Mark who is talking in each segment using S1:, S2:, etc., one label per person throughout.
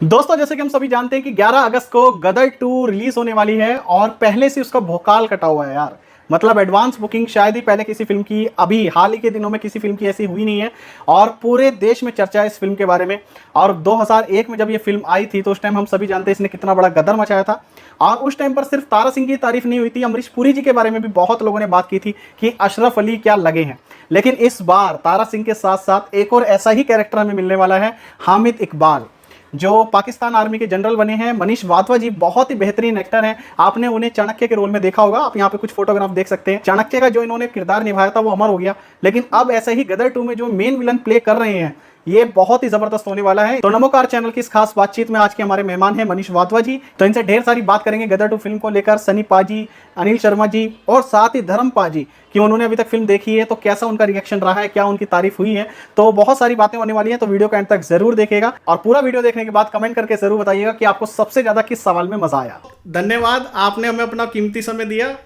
S1: दोस्तों जैसे कि हम सभी जानते हैं कि 11 अगस्त को गदर 2 रिलीज होने वाली है और पहले से उसका भोकाल कटा हुआ है यार। मतलब एडवांस बुकिंग शायद ही पहले किसी फिल्म की अभी हाल ही के दिनों में किसी फिल्म की ऐसी हुई नहीं है और पूरे देश में चर्चा है इस फिल्म के बारे में। और 2001 में जब ये फिल्म आई थी तो उस टाइम हम सभी जानते हैं इसने कितना बड़ा गदर मचाया था। और उस टाइम पर सिर्फ तारा सिंह की तारीफ नहीं हुई थी, अमरीश पुरी जी के बारे में भी बहुत लोगों ने बात की थी कि अशरफ अली क्या लगे हैं। लेकिन इस बार तारा सिंह के साथ साथ एक और ऐसा ही कैरेक्टर हमें मिलने वाला है, हामिद इकबाल, जो पाकिस्तान आर्मी के जनरल बने हैं। मनीष वाधवा जी बहुत ही बेहतरीन एक्टर हैं, आपने उन्हें चाणक्य के रोल में देखा होगा। आप यहाँ पे कुछ फोटोग्राफ देख सकते हैं। चाणक्य का जो इन्होंने किरदार निभाया था वो अमर हो गया, लेकिन अब ऐसे ही गदर 2 में जो मेन विलन प्ले कर रहे हैं ये बहुत ही जबरदस्त होने वाला है। तो नमोकार चैनल की इस खास बातचीत में आज के हमारे मेहमान हैं मनीष वाधवा जी। तो इनसे ढेर सारी बात करेंगे गदर 2 फिल्म को लेकर, सनी पाजी, अनिल शर्मा जी और साथ ही धर्म पाजी कि उन्होंने अभी तक फिल्म देखी है तो कैसा उनका रिएक्शन रहा है, क्या उनकी तारीफ हुई है। तो बहुत सारी बातें होने वाली हैं, तो वीडियो को एंड तक जरूर देखिएगा और पूरा वीडियो देखने के बाद कमेंट करके जरूर बताइएगा कि आपको सबसे ज्यादा किस सवाल में मजा आया। धन्यवाद, आपने हमें अपना कीमती समय दिया।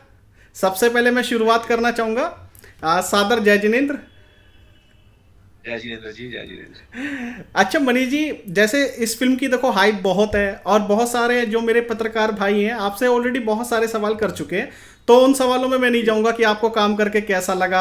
S1: सबसे पहले मैं शुरुआत करना चाहूंगा सादर जय जिनेन्द्र।
S2: जय जिनेन्द्र जी, जय जिनेन्द्र।
S1: अच्छा मनीष जी, जैसे इस फिल्म की देखो हाइप बहुत है और बहुत सारे जो मेरे पत्रकार भाई हैं आपसे ऑलरेडी बहुत सारे सवाल कर चुके हैं, तो उन सवालों में मैं नहीं जाऊंगा कि आपको काम करके कैसा लगा,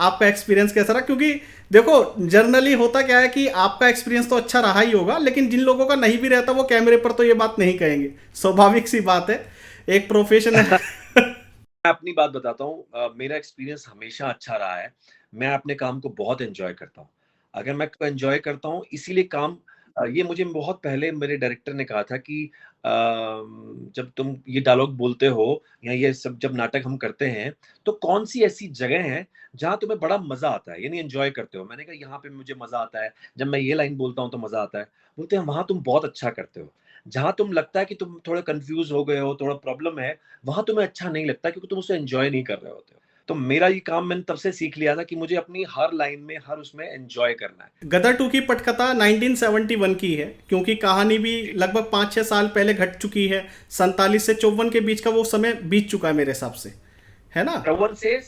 S1: आपका एक्सपीरियंस कैसा रहा, क्योंकि देखो जनरली होता क्या है कि आपका एक्सपीरियंस तो अच्छा रहा ही होगा, लेकिन जिन लोगों का नहीं भी रहता वो कैमरे पर तो ये बात नहीं कहेंगे, स्वाभाविक सी बात है, एक प्रोफेशनल।
S2: मैं अपनी बात बताता हूँ। मेरा एक्सपीरियंस हमेशा अच्छा रहा है। मैं अपने काम को बहुत एन्जॉय करता हूँ। अगर मैं एन्जॉय करता हूँ इसीलिए काम ये मुझे बहुत पहले मेरे डायरेक्टर ने कहा था कि जब तुम ये डायलॉग बोलते हो या ये सब जब नाटक हम करते हैं, तो कौन-सी ऐसी जगह है जहाँ तुम्हें बड़ा मज़ा आता है, यानी एन्जॉय करते हो? मैंने कहा यहाँ पे मुझे मज़ा आता है, जब मैं ये लाइन बोलता हूँ तो मज़ा आता है। बोलते हैं वहाँ तुम बहुत अच्छा करते हो। जहाँ तुम लगता है कि तुम थोड़े कन्फ्यूज़ हो गए हो, थोड़ा प्रॉब्लम है, वहाँ तुम्हें अच्छा नहीं लगता क्योंकि तुम उसे एन्जॉय नहीं कर रहे होते हो। तो मेरा ये काम मैंने तब से सीख लिया था कि मुझे अपनी हर लाइन में, हर उसमें एन्जॉय करना है।
S1: गदर 2 की पटकथा 1971 की है, क्योंकि कहानी भी
S2: जी।
S1: लगभग 5-6 साल पहले घट चुकी है। 47 से 54 के बीच का वो समय बीत चुका है मेरे हिसाब से, है ना?
S2: 54 से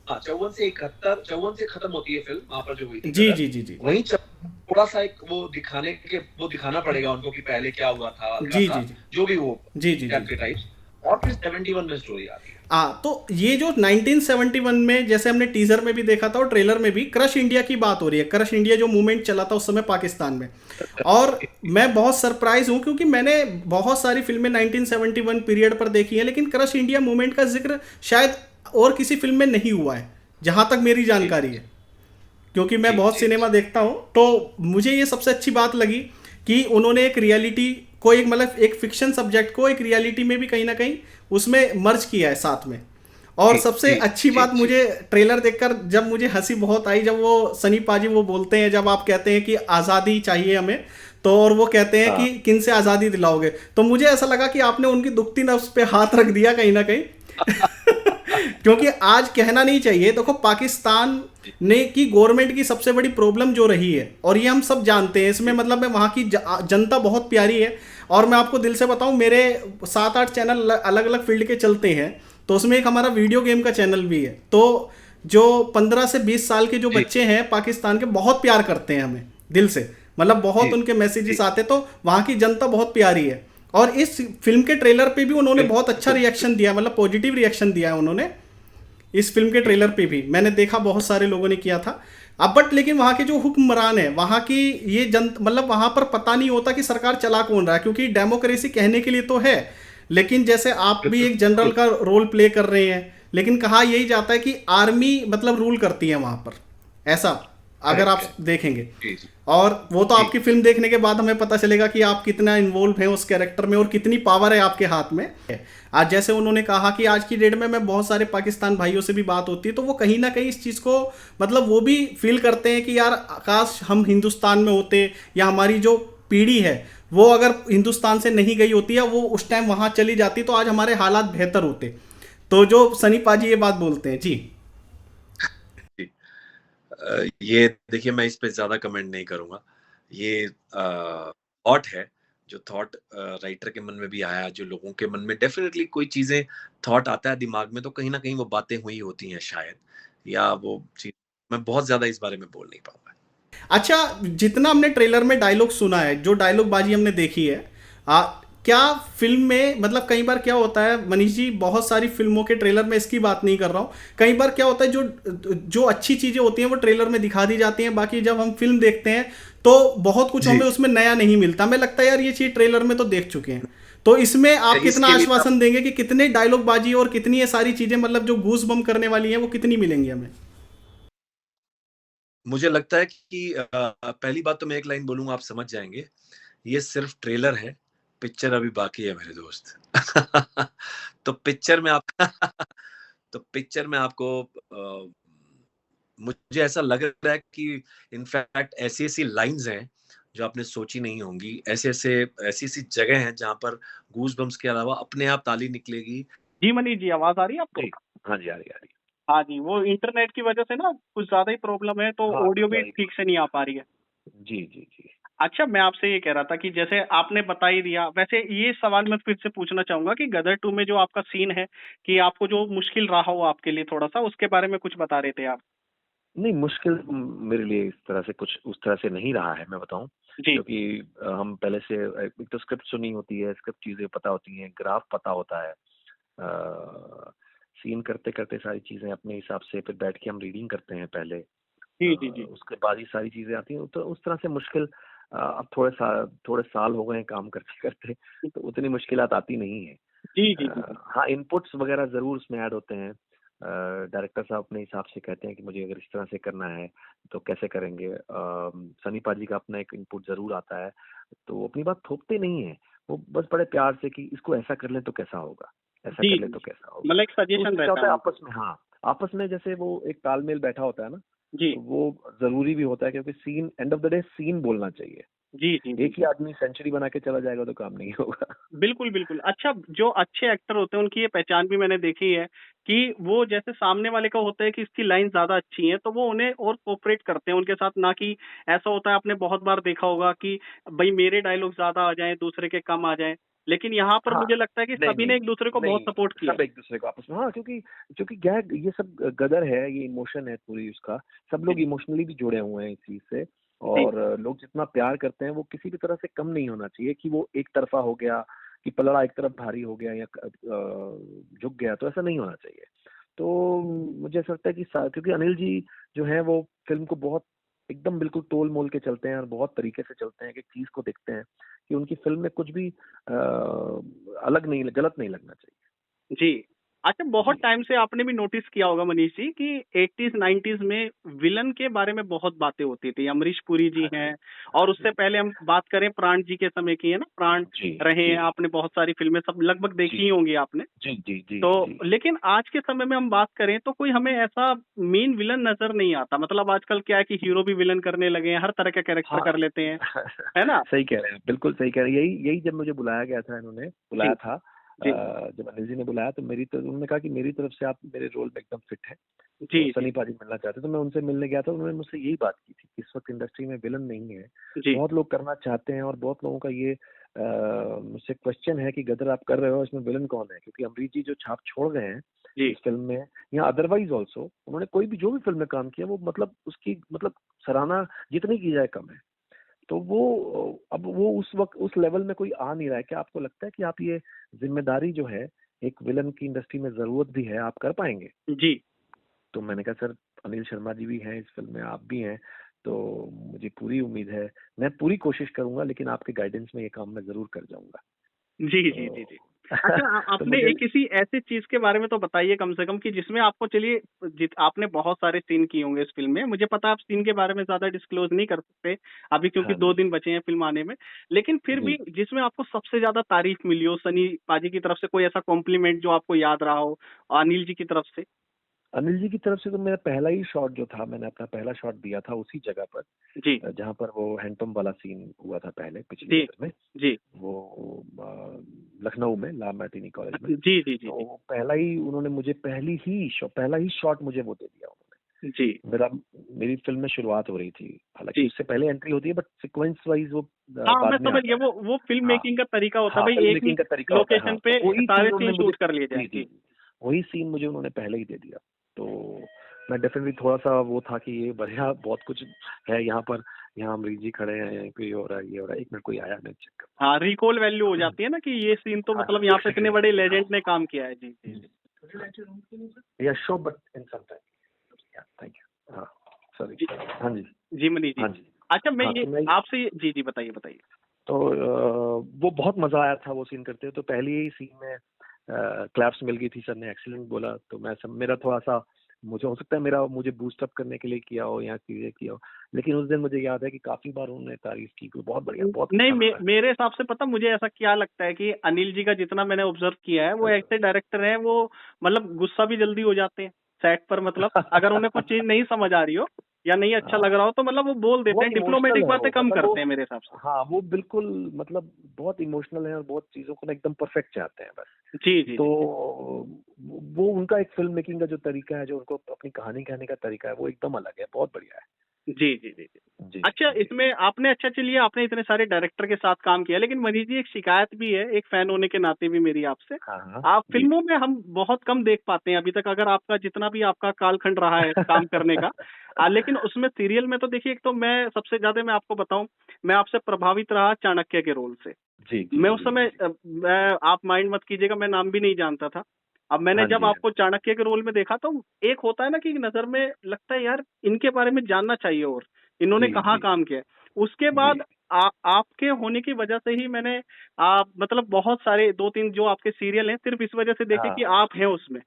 S2: 54 से 71, 54 से खत्म होती है फ़िल्म, वहाँ पर जो हुई थी
S1: जी
S2: गदर।
S1: जी जी जी
S2: वहीं च थोड़ा-सा एक वो दिखाना पड़ेगा उनको कि पहले क्या हुआ था, क्या
S1: जी जी
S2: था,
S1: जी
S2: जो भी वो
S1: जी जी जी।
S2: आर्केटाइप्स, और फिर 71 में स्टोरी आती है।
S1: तो ये जो 1971 में जैसे हमने टीजर में भी देखा था और ट्रेलर में भी क्रश इंडिया की बात हो रही है। क्रश इंडिया जो मूवमेंट चला था उस समय पाकिस्तान में, और मैं बहुत सरप्राइज हूँ क्योंकि मैंने बहुत सारी फिल्में 1971 पीरियड पर देखी है, लेकिन क्रश इंडिया मूवमेंट का जिक्र शायद और किसी फिल्म में नहीं हुआ है जहाँ तक मेरी
S2: जी,
S1: जानकारी है। क्योंकि मैं
S2: जी,
S1: बहुत
S2: जी,
S1: सिनेमा
S2: जी।
S1: देखता हूँ, तो मुझे ये सबसे अच्छी बात लगी कि उन्होंने एक रियलिटी को, एक मतलब एक फिक्शन सब्जेक्ट को एक रियलिटी में भी कहीं ना कहीं उसमें मर्ज किया है साथ में। और
S2: जी,
S1: सबसे
S2: जी,
S1: अच्छी
S2: जी,
S1: बात
S2: जी।
S1: मुझे ट्रेलर देखकर जब मुझे हंसी बहुत आई, जब वो सनी पाजी वो बोलते हैं, जब आप कहते हैं कि आज़ादी चाहिए हमें, तो और वो कहते हैं
S2: हाँ।
S1: कि किन से आज़ादी दिलाओगे, तो मुझे ऐसा लगा कि आपने उनकी दुखती नफ्स पे हाथ रख दिया कहीं ना कहीं। क्योंकि आज कहना नहीं चाहिए, देखो पाकिस्तान
S2: जी,
S1: ने की गवर्नमेंट की सबसे बड़ी प्रॉब्लम जो रही है, और ये हम सब जानते हैं, इसमें
S2: जी।
S1: मतलब में वहाँ की जनता बहुत प्यारी है। और मैं आपको दिल से बताऊं, मेरे 7-8 चैनल अलग अलग फील्ड के चलते हैं, तो उसमें एक हमारा वीडियो गेम का चैनल भी है। तो जो 15 से 20 साल के जो
S2: जी,
S1: बच्चे हैं पाकिस्तान के, बहुत प्यार करते हैं हमें दिल से, मतलब
S2: जी,
S1: बहुत उनके
S2: जी।
S1: मैसेजेस आते, तो वहाँ की जनता बहुत प्यारी है। और इस फिल्म के ट्रेलर पे भी उन्होंने बहुत अच्छा
S2: बिल्कुल।
S1: रिएक्शन दिया, मतलब पॉजिटिव रिएक्शन दिया है उन्होंने। इस फिल्म के
S2: जी,
S1: ट्रेलर पे भी मैंने देखा बहुत सारे लोगों ने किया था। अब बट लेकिन वहाँ के जो हुक्मरान है, वहाँ की ये मतलब वहाँ पर पता नहीं होता कि सरकार चला कौन रहा है, क्योंकि डेमोक्रेसी कहने के लिए तो है, लेकिन जैसे आप भी एक जनरल
S2: बिल्कुल।
S1: का रोल प्ले कर रहे हैं, लेकिन कहा यही जाता है कि आर्मी मतलब रूल करती है वहाँ पर, ऐसा अगर
S2: करेक्ट,
S1: आप
S2: करेक्ट।
S1: देखेंगे।
S2: जी, जी,
S1: और वो तो
S2: जी।
S1: आपकी फिल्म देखने के बाद हमें पता चलेगा कि आप कितना इन्वॉल्व हैं उस कैरेक्टर में और कितनी पावर है आपके हाथ में। आज जैसे उन्होंने कहा कि आज की डेट में मैं बहुत सारे पाकिस्तान भाइयों से भी बात होती है, तो वो कहीं ना कहीं इस चीज़ को मतलब वो भी फील करते हैं कि यार काश हम हिंदुस्तान में होते, या हमारी जो पीढ़ी है वो अगर हिंदुस्तान से नहीं गई होती या वो उस टाइम वहाँ चली जाती, तो आज हमारे हालात बेहतर होते। तो जो सनी पाजी ये बात बोलते हैं जी।
S2: जी। ये देखिए मैं इस पे ज़्यादा कमेंट नहीं करूँगा। ये थॉट है, जो थॉट राइटर के मन में भी आया, जो लोगों के मन में डेफ़िनिटली कोई चीज़ें थॉट आता है दिमाग में तो कहीं न कहीं वो बातें हुई होती हैं शायद, या वो चीज़ मैं बहुत ज़्यादा इस बारे में बोल नहीं पाऊँगा।
S1: अच्छा, जितना हमने ट्रेलर में डायलॉग सुना है, जो डायलॉग बाजी हमने देखी है, क्या फिल्म में मतलब कई बार क्या होता है मनीष जी, बहुत सारी फिल्मों के ट्रेलर में, इसकी बात नहीं कर रहा हूँ, कई बार क्या होता है जो जो अच्छी चीजें होती हैं वो ट्रेलर में दिखा दी जाती हैं, बाकी जब हम फिल्म देखते हैं तो बहुत कुछ
S2: जी।
S1: हमें उसमें नया नहीं मिलता। हमें लगता है यार ये चीज ट्रेलर में तो देख चुके हैं। तो इसमें आप कितना
S2: इसके लिए
S1: आश्वासन देंगे कि कितने डायलॉग बाजी और कितनी ये सारी चीजें मतलब जो गूस बम करने वाली हैं वो कितनी मिलेंगी हमें?
S2: मुझे लगता है कि पहली बात तो मैं एक लाइन बोलूंगा, आप समझ जाएंगे। ये सिर्फ ट्रेलर है, पिक्चर अभी बाकी है मेरे दोस्त। तो पिक्चर में आप तो पिक्चर में आपको मुझे ऐसा लग रहा है कि इनफैक्ट ऐसी ऐसी लाइंस हैं जो आपने सोची नहीं होंगी, ऐसे ऐसे ऐसी ऐसी जगह हैं जहां पर गूज बम्स के अलावा अपने आप ताली निकलेगी।
S1: जी मनीष जी, आवाज आ रही है आपको?
S2: जी। हाँ जी, आ रही, आ रही।
S1: हाँ जी, वो इंटरनेट की वजह से ना कुछ ज्यादा ही प्रॉब्लम है, तो
S2: हाँ,
S1: ऑडियो
S2: कुछ
S1: भी
S2: ज़्यादा
S1: ठीक से नहीं आ पा रही है।
S2: ही। जी, जी, जी।
S1: अच्छा, मैं आपसे ये कह रहा था कि जैसे आपने बता ही दिया, वैसे ये सवाल मैं फिर से पूछना चाहूंगा कि गदर 2 में जो आपका सीन है, कि आपको जो मुश्किल रहा हो आपके लिए थोड़ा सा, उसके बारे में कुछ बता रहे थे आप।
S2: नहीं, मुश्किल मेरे लिए इस तरह से कुछ उस तरह से नहीं रहा है, मैं बताऊँ।
S1: जी
S2: क्योंकि हम पहले से एक तो स्क्रिप्ट सुनी होती है, स्क्रिप्ट चीज़ें पता होती हैं, ग्राफ पता होता है। सीन करते-करते सारी चीज़ें अपने हिसाब से फिर बैठ के हम रीडिंग करते हैं पहले।
S1: जी जी जी
S2: उसके बाद ही सारी चीज़ें आती हैं, तो उस तरह से मुश्किल अब थोड़े साल हो गए हैं काम करते-करते, तो उतनी मुश्किलात आती नहीं हैं।
S1: जी जी जी जी
S2: हाँ, इनपुट्स वगैरह ज़रूर उसमें ऐड होते हैं। डायरेक्टर साहब अपने हिसाब से कहते हैं कि मुझे अगर इस तरह से करना है, तो कैसे करेंगे? सनी पाजी का अपना एक इनपुट ज़रूर आता है, तो वो अपनी बात थोपते नहीं हैं। वो बस बड़े प्यार से कि इसको ऐसा कर लें तो कैसा होगा? ऐसा
S1: जी
S2: कर लें
S1: जी।
S2: तो कैसा होगा?
S1: मतलब एक
S2: तो
S1: सजेशन
S2: उससे क्या
S1: रहता
S2: होता
S1: है
S2: है
S1: उनका।
S2: आपस में, हाँ, आपस में जैसे वो एक तालमेल बैठा होता है ना,
S1: जी
S2: तो वो ज़रूरी भी होता है क्योंकि scene end of the day scene बोलना चाहिए।
S1: जी जी जी
S2: एक ही आदमी सेंचुरी बना के चला जाएगा तो काम नहीं होगा।
S1: बिल्कुल, बिल्कुल। अच्छा, जो अच्छे एक्टर होते हैं उनकी ये पहचान भी मैंने देखी है कि वो जैसे सामने वाले का होता है कि इसकी लाइन ज़्यादा अच्छी है, तो वो उन्हें और कोऑपरेट करते हैं उनके साथ, ना कि ऐसा होता है आपने बहुत बार देखा होगा कि भई मेरे डायलॉग ज़्यादा आ जाएँ, दूसरे के कम आ जाएँ। लेकिन यहाँ पर
S2: हाँ,
S1: मुझे लगता है कि
S2: नहीं,
S1: सभी ने
S2: नहीं,
S1: एक-दूसरे को बहुत
S2: नहीं,
S1: सपोर्ट किया
S2: सब
S1: है।
S2: एक-दूसरे को आपस में, हाँ, क्योंकि क्योंकि गैग ये सब गदर है, ये इमोशन है पूरी उसका, सब
S1: जी,
S2: लोग इमोशनली भी जुड़े हुए हैं इस चीज़ से।
S1: जी,
S2: और लोग जितना प्यार करते हैं, वो किसी भी तरह से कम नहीं होना चाहिए कि वो एक तरफ़ा हो गया, कि पलड़ा एक तरफ भारी हो गया या झुक गया, तो ऐसा नहीं होना चाहिए। तो मुझे ऐसा लगता है कि क्योंकि अनिल जी जो हैं, वो फ़िल्म को बहुत एकदम बिल्कुल तोल-मोल के चलते हैं और बहुत तरीके से चलते हैं, कि चीज़ को देखते हैं कि उनकी फ़िल्म में कुछ भी अलग नहीं, गलत नहीं लगना चाहिए।
S1: जी। अच्छा, बहुत
S2: जी।
S1: टाइम से आपने भी नोटिस किया होगा मनीष जी कि 80s 90s में विलन के बारे में बहुत बातें होती थी। अमरीश पुरी जी
S2: हाँ जी,
S1: हैं, और
S2: हाँ
S1: उससे
S2: जी।
S1: पहले हम बात करें प्राण जी के समय की, है ना? प्राण
S2: जी,
S1: रहे
S2: जी,
S1: हैं, आपने बहुत सारी फ़िल्में सब लगभग
S2: जी,
S1: देखी ही होंगी आपने।
S2: जी, जी, जी,
S1: तो
S2: जी।
S1: लेकिन आज के समय में हम बात करें तो कोई हमें ऐसा मेन विलन नज़र नहीं आता। मतलब आजकल क्या है कि हीरो भी विलन करने लगे हैं, हर तरह के कैरेक्टर
S2: हाँ,
S1: कर लेते हैं, है ना?
S2: सही कह रहे हैं, बिल्कुल सही कह रहे हैं। यही यही जब मुझे बुलाया गया था, इन्होंने
S1: जी,
S2: बुलाया था,
S1: जी,
S2: जब अनिल जी ने बुलाया तो उन्होंने कहा कि मेरी तरफ से आप मेरे रोल में एकदम फिट हैं। तो
S1: जी, जी,
S2: सनी पाजी मिलना चाहते, तो मैं उनसे मिलने गया था, उन्होंने मुझसे यही बात की थी कि इस वक़्त इंडस्ट्री में विलन नहीं है।
S1: जी,
S2: बहुत लोग करना चाहते हैं और बहुत लोगों का ये मुझसे क्वेश्चन है कि गदर आप कर रहे हो, इसमें विलन कौन है? क्योंकि अमरीश जी जो छाप छोड़ गए हैं
S1: जी,
S2: इस फ़िल्म में या अदरवाइज़ ऑल्सो, उन्होंने कोई भी जो भी फ़िल्म में काम किया, वो मतलब उसकी मतलब सराहना जितनी की जाए कम है। तो वो अब वो उस वक़्त उस लेवल में कोई आ नहीं रहा है। क्या आपको लगता है कि आप ये ज़िम्मेदारी जो है, एक विलेन की इंडस्ट्री में ज़रूरत भी है, आप कर पाएँगे?
S1: जी।
S2: तो मैंने कहा सर, अनिल शर्मा जी भी हैं इस फ़िल्म में, आप भी हैं, तो मुझे पूरी उम्मीद है। मैं पूरी कोशिश करूँगा, लेकिन आपके गाइडेंस में ये काम मैं ज़रूर कर जाऊँगा।
S1: जी, जी, जी,
S2: तो
S1: जी। अच्छा,
S2: तो
S1: आपने
S2: मुझे
S1: एक किसी ऐसी चीज़ के बारे में तो बताइए कम से कम कि जिसमें आपको, चलिए जित आपने बहुत सारे सीन किए होंगे इस फ़िल्म में। मुझे पता है आप सीन के बारे में ज़्यादा डिस्क्लोज़ नहीं कर सकते अभी, क्योंकि
S2: हाँ
S1: 2
S2: जी,
S1: दिन बचे हैं फ़िल्म आने में। लेकिन फिर
S2: जी।
S1: भी जिसमें आपको सबसे ज़्यादा तारीफ़ मिली हो सनी पाजी की तरफ से, कोई ऐसा कॉम्प्लीमेंट जो आपको याद रहा हो अनिल जी की तरफ से?
S2: अनिल जी की तरफ से तो मेरा पहला ही शॉट जो था, मैंने अपना पहला शॉट दिया था उसी जगह पर,
S1: जी,
S2: जहाँ पर वो हैंडपंप वाला सीन हुआ था पहले, पिछली
S1: जी,
S2: गदर में।
S1: जी।
S2: वो लखनऊ में ला मार्टिनी कॉलेज में।
S1: जी, जी, जी, जी।
S2: तो पहला ही उन्होंने मुझे पहला ही शॉट मुझे वो दे दिया उन्होंने।
S1: जी।
S2: मेरा मेरी फ़िल्म में शुरुआत हो रही थी। हालाँकि
S1: जी।
S2: उससे पहले एंट्री होती है, बट सीक्वेंस वाइज़ वो
S1: हाँ, मैं
S2: बाद में
S1: समझ
S2: आता
S1: गया,
S2: है।
S1: वो फ़िल्म
S2: हाँ,
S1: मेकिंग का तरीका होता है
S2: हाँ,
S1: भई,
S2: फ़िल्म
S1: एक ही
S2: मेकिंग का तरीका होता है,
S1: लोकेशन
S2: हाँ। तो
S1: पे
S2: वही
S1: सारे
S2: सीन
S1: सीन
S2: उन्होंने मुझे,
S1: शूट कर लिए
S2: जी,
S1: जाएँ।
S2: जी,
S1: जी।
S2: जी। वही सीन मुझे उन्होंने पहले ही दे दिया। तो
S3: मैं डेफिनेटली थोड़ा सा वो था कि ये बढ़िया बहुत कुछ है यहाँ पर, यहाँ अमरीश जी खड़े हैं, कोई हो रहा है, ये हो रहा है, 1 मिनट कोई आया, मैं चेक करता
S1: हाँ, रिकॉल वैल्यू हो जाती है ना कि ये सीन तो
S3: हूँ।
S1: मतलब यहाँ पे इतने बड़े लेजेंड ने काम किया है। जी जी
S3: या show but in some time, thank you. हाँ सॉरी।
S1: जी
S3: हाँ जी।
S1: जी मनीष जी।
S3: हाँ जी।
S1: अच्छा, मैं
S3: हाँ,
S1: ये
S3: तो मैं
S1: आपसे जी जी बताइए बताइए।
S3: तो वो बहुत मजा आया था वो सीन करते हुए। तो पहले ही सीन में क्लैप्स मिल गई थी, सर ने एक्सीलेंट बोला, तो मेरा थोड़ा सा, मुझे हो सकता है मुझे बूस्ट अप करने के लिए किया हो या चीजें किया हो, लेकिन उस दिन मुझे याद है कि काफी बार उन्होंने तारीफ की कि बहुत बढ़िया, बहुत
S1: नहीं,
S3: अच्छा लगा है।
S1: मेरे हिसाब से पता मुझे ऐसा क्या लगता है कि अनिल जी का जितना मैंने ऑब्जर्व किया है, वो ऐसे डायरेक्टर हैं, वो मतलब गुस्सा भी जल्दी हो जाते हैं सेट पर। मतलब अगर उन्हें कुछ चीज नहीं समझ आ रही हो या नहीं अच्छा लग रहा हो तो मतलब वो बोल देते
S3: बहुत
S1: हैं,
S3: इमोशनल
S1: डिप्लोमेटिक
S3: है
S1: बातें
S3: वो,
S1: कम
S3: मतलब
S1: करते हैं मेरे हिसाब से।
S3: हाँ वो बिल्कुल, मतलब बहुत इमोशनल है और बहुत चीजों को ना एकदम परफेक्ट चाहते हैं बस।
S1: जी जी
S3: तो
S1: जी
S3: वो उनका एक फिल्म मेकिंग का जो तरीका है, जो उनको अपनी कहानी कहने का तरीका है, वो एकदम अलग है, बहुत बढ़िया है।
S1: जी जी जी जी।
S3: जी
S1: अच्छा,
S3: जी।
S1: इसमें आपने, अच्छा चलिए, आपने इतने सारे डायरेक्टर के साथ काम किया, लेकिन मनीष जी एक शिकायत भी है, एक फैन होने के नाते भी मेरी आपसे।
S3: हाँ हाँ
S1: आप
S3: जी।
S1: फिल्मों में हम बहुत कम देख पाते हैं अभी तक, अगर आपका जितना भी आपका कालखंड रहा है काम करने का। लेकिन उसमें सीरियल में तो देखिए, एक तो मैं सबसे ज्यादा, मैं आपको बताऊं, मैं आपसे प्रभावित रहा चाणक्य के रोल से।
S3: जी जी
S1: मैं उस
S3: जी
S1: समय
S3: जी।
S1: आप माइंड मत कीजिएगा, मैं नाम भी नहीं जानता था। अब मैंने
S3: हाँ
S1: जब
S3: जी हाँ
S1: आपको चाणक्य के रोल में देखा तो एक होता है ना कि नजर में लगता है यार इनके बारे में जानना चाहिए, और इन्होंने
S3: जी
S1: कहाँ
S3: जी
S1: काम किया है। उसके
S3: जी
S1: बाद आपके होने की वजह से ही मैंने मतलब बहुत सारे 2-3 जो आपके सीरियल हैं सिर्फ इस वजह से देखे कि
S3: हाँ
S1: आप हैं उसमें।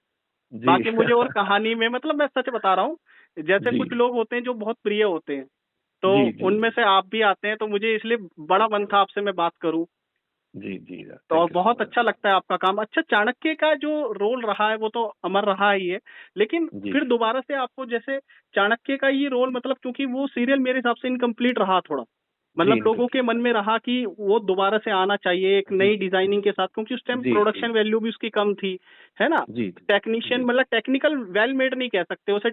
S3: जी
S1: बाकी मुझे और कहानी में, मतलब मैं सच बता रहा हूँ, जैसे
S3: जी
S1: कुछ लोग होते हैं जो बहुत प्रिय होते हैं, तो
S3: जी जी
S1: उनमें
S3: जी
S1: से आप भी आते हैं, तो मुझे इसलिए बड़ा मन था आपसे मैं बात करूं।
S3: जी जी।
S1: तो और
S3: थैंक यू सो
S1: बहुत
S3: मच।
S1: अच्छा लगता है आपका काम। अच्छा, चाणक्य का जो रोल रहा है वो तो अमर रहा ही है, लेकिन
S3: जी
S1: फिर दोबारा से आपको जैसे चाणक्य का ये रोल, मतलब क्योंकि वो सीरियल मेरे हिसाब से इनकम्प्लीट रहा थोड़ा,
S3: जी
S1: मतलब लोगों के
S3: इनकम्प्लीट
S1: मन
S3: था।
S1: में रहा कि वो दोबारा से आना चाहिए एक
S3: जी
S1: नई डिजाइनिंग के साथ, क्योंकि उस टाइम
S3: जी जी
S1: प्रोडक्शन वैल्यू भी उसकी कम थी, है ना।
S3: जी
S1: टेक्नीशियन,
S3: जी।
S1: मतलब टेक्निकल वेल मेड नहीं कह सकते उसे,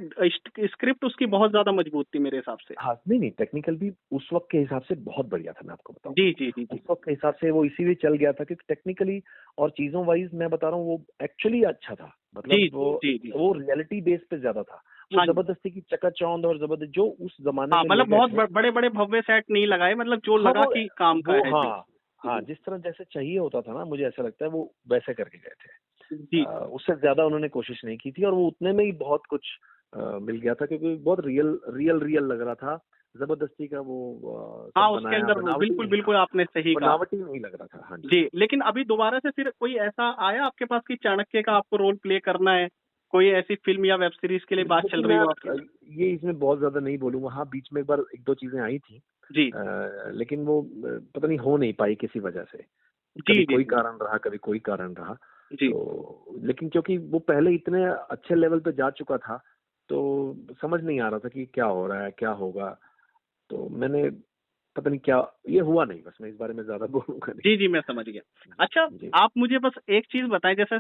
S1: स्क्रिप्ट उसकी बहुत ज्यादा मजबूत थी मेरे हिसाब से।
S3: हाँ नहीं नहीं, टेक्निकल भी उस वक्त के हिसाब से बहुत बढ़िया था, मैं आपको बताऊं।
S1: जी जी जी
S3: उस
S1: जी
S3: वक्त के हिसाब से वो इसीलिए चल गया था क्योंकि टेक्निकली और चीजों वाइज मैं बता रहा हूँ वो एक्चुअली अच्छा था।
S1: जी
S3: मतलब
S1: जी जी।
S3: वो रियलिटी बेस पे ज्यादा था। वो
S1: हाँ जी।
S3: जबरदस्ती की चकाचौंध और जबरदस्त जो उस जमाने
S1: हाँ,
S3: में ले
S1: मतलब
S3: गए
S1: बहुत
S3: थे।
S1: बड़े बड़े भव्य सेट नहीं लगाए, मतलब जो
S3: हाँ
S1: लगा कि काम का है। जी
S3: हाँ हाँ,
S1: जी
S3: जिस तरह जैसे चाहिए होता था ना, मुझे ऐसा लगता है वो वैसे करके गए थे।
S1: जी।
S3: उससे ज्यादा उन्होंने कोशिश नहीं की थी और वो उतने में ही बहुत कुछ मिल गया था क्योंकि बहुत रियल लग रहा था। जबरदस्ती का वो
S1: हाँ,
S3: सब
S1: उसके
S3: बनाया,
S1: अंदर वो
S3: बनावटी
S1: बिल्कुल
S3: नहीं था।
S1: बिल्कुल आपने सही कहा।
S3: बनावटी नहीं लग रहा था। हाँ जी।
S1: जी, लेकिन अभी दोबारा से फिर कोई ऐसा आया आपके पास कि चाणक्य का आपको रोल प्ले करना है, कोई ऐसी फिल्म या वेब सीरीज के लिए बात चल
S3: लेकिन
S1: रही
S3: मैं
S1: हो आपकी?
S3: ये इसमें बहुत ज्यादा नहीं बोलूंगा। हाँ बीच में एक बार एक दो चीजें आई थी,
S1: जी
S3: लेकिन वो पता नहीं हो नहीं पाई किसी वजह से। कभी
S1: जी जी
S3: कोई
S1: जी
S3: कारण रहा, कभी कोई कारण रहा।
S1: जी।
S3: तो लेकिन क्योंकि वो पहले इतने अच्छे लेवल पे जा चुका था, तो समझ नहीं आ रहा था कि क्या हो रहा है, क्या होगा। तो मैंने पता नहीं क्या, ये हुआ नहीं, बस मैं इस बारे में ज्यादा बोलूंगा
S1: जी जी, मैं समझ गया।
S3: नहीं।
S1: अच्छा,
S3: जी
S1: आप मुझे बस एक चीज बताएं, जैसे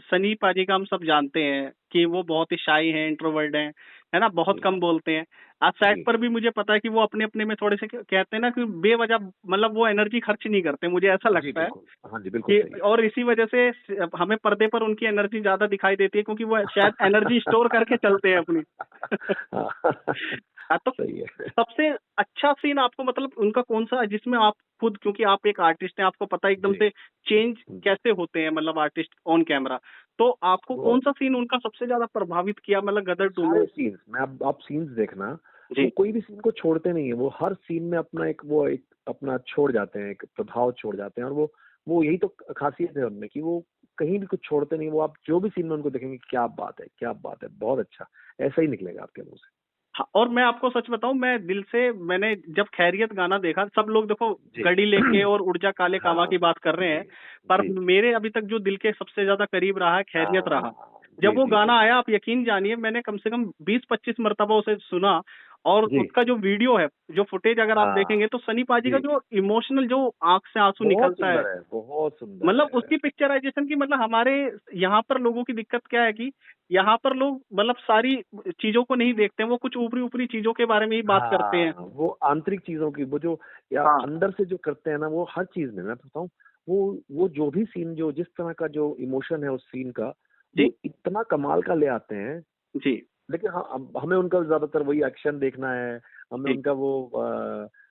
S1: सनी पाजी का हम सब जानते हैं कि वो बहुत ही शाई हैं, इंट्रोवर्ट हैं, है ना, बहुत
S3: जी
S1: कम बोलते हैं। आज सेट
S3: जी
S1: पर भी मुझे पता है कि वो अपने अपने में थोड़े से कहते हैं ना कि बेवजह, मतलब वो एनर्जी खर्च नहीं करते, मुझे ऐसा
S3: जी
S1: लगता है
S3: बिल्कुल। हाँ जी बिल्कुल
S1: कि,
S3: सही
S1: और इसी वजह से हमें पर्दे पर उनकी एनर्जी ज्यादा दिखाई देती है, क्योंकि वो शायद एनर्जी स्टोर करके चलते हैं अपनी।
S3: है। हाँ,
S1: तो
S3: सही है।
S1: सबसे अच्छा सीन आपको मतलब उनका कौन सा है जिसमें आप खुद, क्योंकि आप एक आर्टिस्ट हैं, आपको पता है एकदम
S3: जी
S1: से चेंज
S3: जी।
S1: कैसे होते हैं, मतलब आर्टिस्ट ऑन कैमरा, तो आपको
S3: वो
S1: कौन सा सीन उनका सबसे ज्यादा प्रभावित किया, मतलब गदर टू में?
S3: सारे सीन्स में आप सीन्स देखना, वो
S1: जी
S3: कोई भी सीन को छोड़ते नहीं है। वो हर सीन में अपना एक अपना छोड़ जाते हैं, एक प्रभाव छोड़ जाते हैं। और वो यही तो खासियत है उनमें कि वो कहीं भी कुछ छोड़ते नहीं। वो आप जो भी सीन में उनको देखेंगे, क्या बात है, क्या बात है, बहुत अच्छा, ऐसा ही निकलेगा आपके मुंह से।
S1: हाँ, और मैं आपको सच बताऊं, मैं दिल से, मैंने जब खैरियत गाना देखा, सब लोग देखो
S3: जी
S1: गड़ी लेके और उड़ जा काले कावा
S3: हाँ
S1: की बात कर रहे
S3: जी
S1: हैं, पर
S3: जी
S1: मेरे अभी तक जो दिल के सबसे ज्यादा करीब रहा है खैरियत रहा। जब
S3: जी
S1: वो
S3: जी जी
S1: गाना आया, आप यकीन जानिए, मैंने कम से कम 20-25 मरतबा उसे सुना, और
S3: जी।
S1: उसका जो वीडियो है, जो फुटेज अगर आप
S3: हाँ
S1: देखेंगे तो सनी पाजी का
S3: जी,
S1: जो इमोशनल, जो आंख से आंसू
S3: बहुत
S1: निकलता है,
S3: सुंदर है, बहुत सुंदर
S1: मतलब
S3: है।
S1: उसकी पिक्चराइजेशन की, मतलब हमारे यहाँ पर लोगों की दिक्कत क्या है कि यहाँ पर लोग मतलब सारी चीजों को नहीं देखते हैं, वो कुछ ऊपरी ऊपरी चीजों के बारे में ही बात करते हैं।
S3: हाँ वो आंतरिक चीजों की, वो जो या
S1: हाँ
S3: अंदर से जो करते हैं ना, वो हर चीज में मैं बताऊं, वो जो भी सीन, जो जिस तरह का जो इमोशन है उस सीन का,
S1: जी
S3: वो इतना कमाल का ले आते हैं।
S1: जी
S3: लेकिन हाँ, हमें उनका ज्यादातर वही एक्शन देखना है, हमें
S1: जी।
S3: उनका वो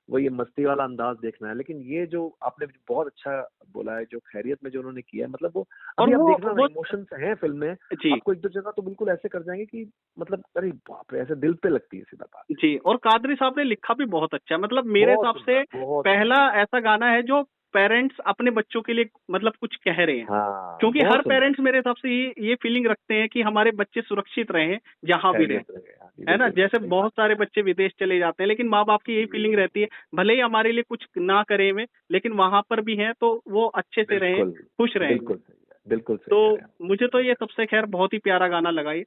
S3: वही मस्ती वाला अंदाज देखना है। लेकिन ये जो आपने बहुत अच्छा बोला है, जो खैरियत में जो उन्होंने किया है, मतलब वो
S1: और
S3: अभी आप
S1: वो
S3: देखना ना,
S1: वो
S3: इमोशंस हैं फिल्म में,
S1: जी,
S3: आपको एक दो जगह तो बिल्कुल ऐसे कर जाएंगे कि मतलब अरे बाप रे, ऐसे दिल पे लगती है सीधा बात।
S1: जी, और कादरी साहब ने लिखा भी बहुत अच्छा है। मतलब मेरे
S3: बहुत
S1: हिसाब से
S3: सुंदर, बहुत
S1: पहला
S3: सुंदर।
S1: ऐसा गाना है जो पेरेंट्स अपने बच्चों के लिए मतलब कुछ कह रहे हैं।
S3: हाँ,
S1: क्योंकि हर
S3: बहुत सुंदर।
S1: पेरेंट्स मेरे हिसाब से ये फीलिंग रखते हैं कि हमारे बच्चे सुरक्षित रहें, जहाँ भी रहें।
S3: खैरियत रहे, हाँ जी,
S1: है ना?
S3: बिल्कुल
S1: जैसे
S3: सही
S1: बहुत
S3: बात।
S1: सारे बच्चे विदेश चले जाते हैं, लेकिन माँ-बाप की यही फीलिंग
S3: जी,
S1: रहती है, भले ही हमारे लिए कुछ ना करें वे, लेकिन वहाँ पर भी हैं तो वो अच्छे से रहें,
S3: बिल्कुल,
S1: खुश रहें वे।
S3: बिल्कुल सही है, बिल्कुल सही कह
S1: तो
S3: रहे हैं आप।
S1: मुझे तो ये सबसे ख़ैर बहुत ही प्यारा गाना लगा ये।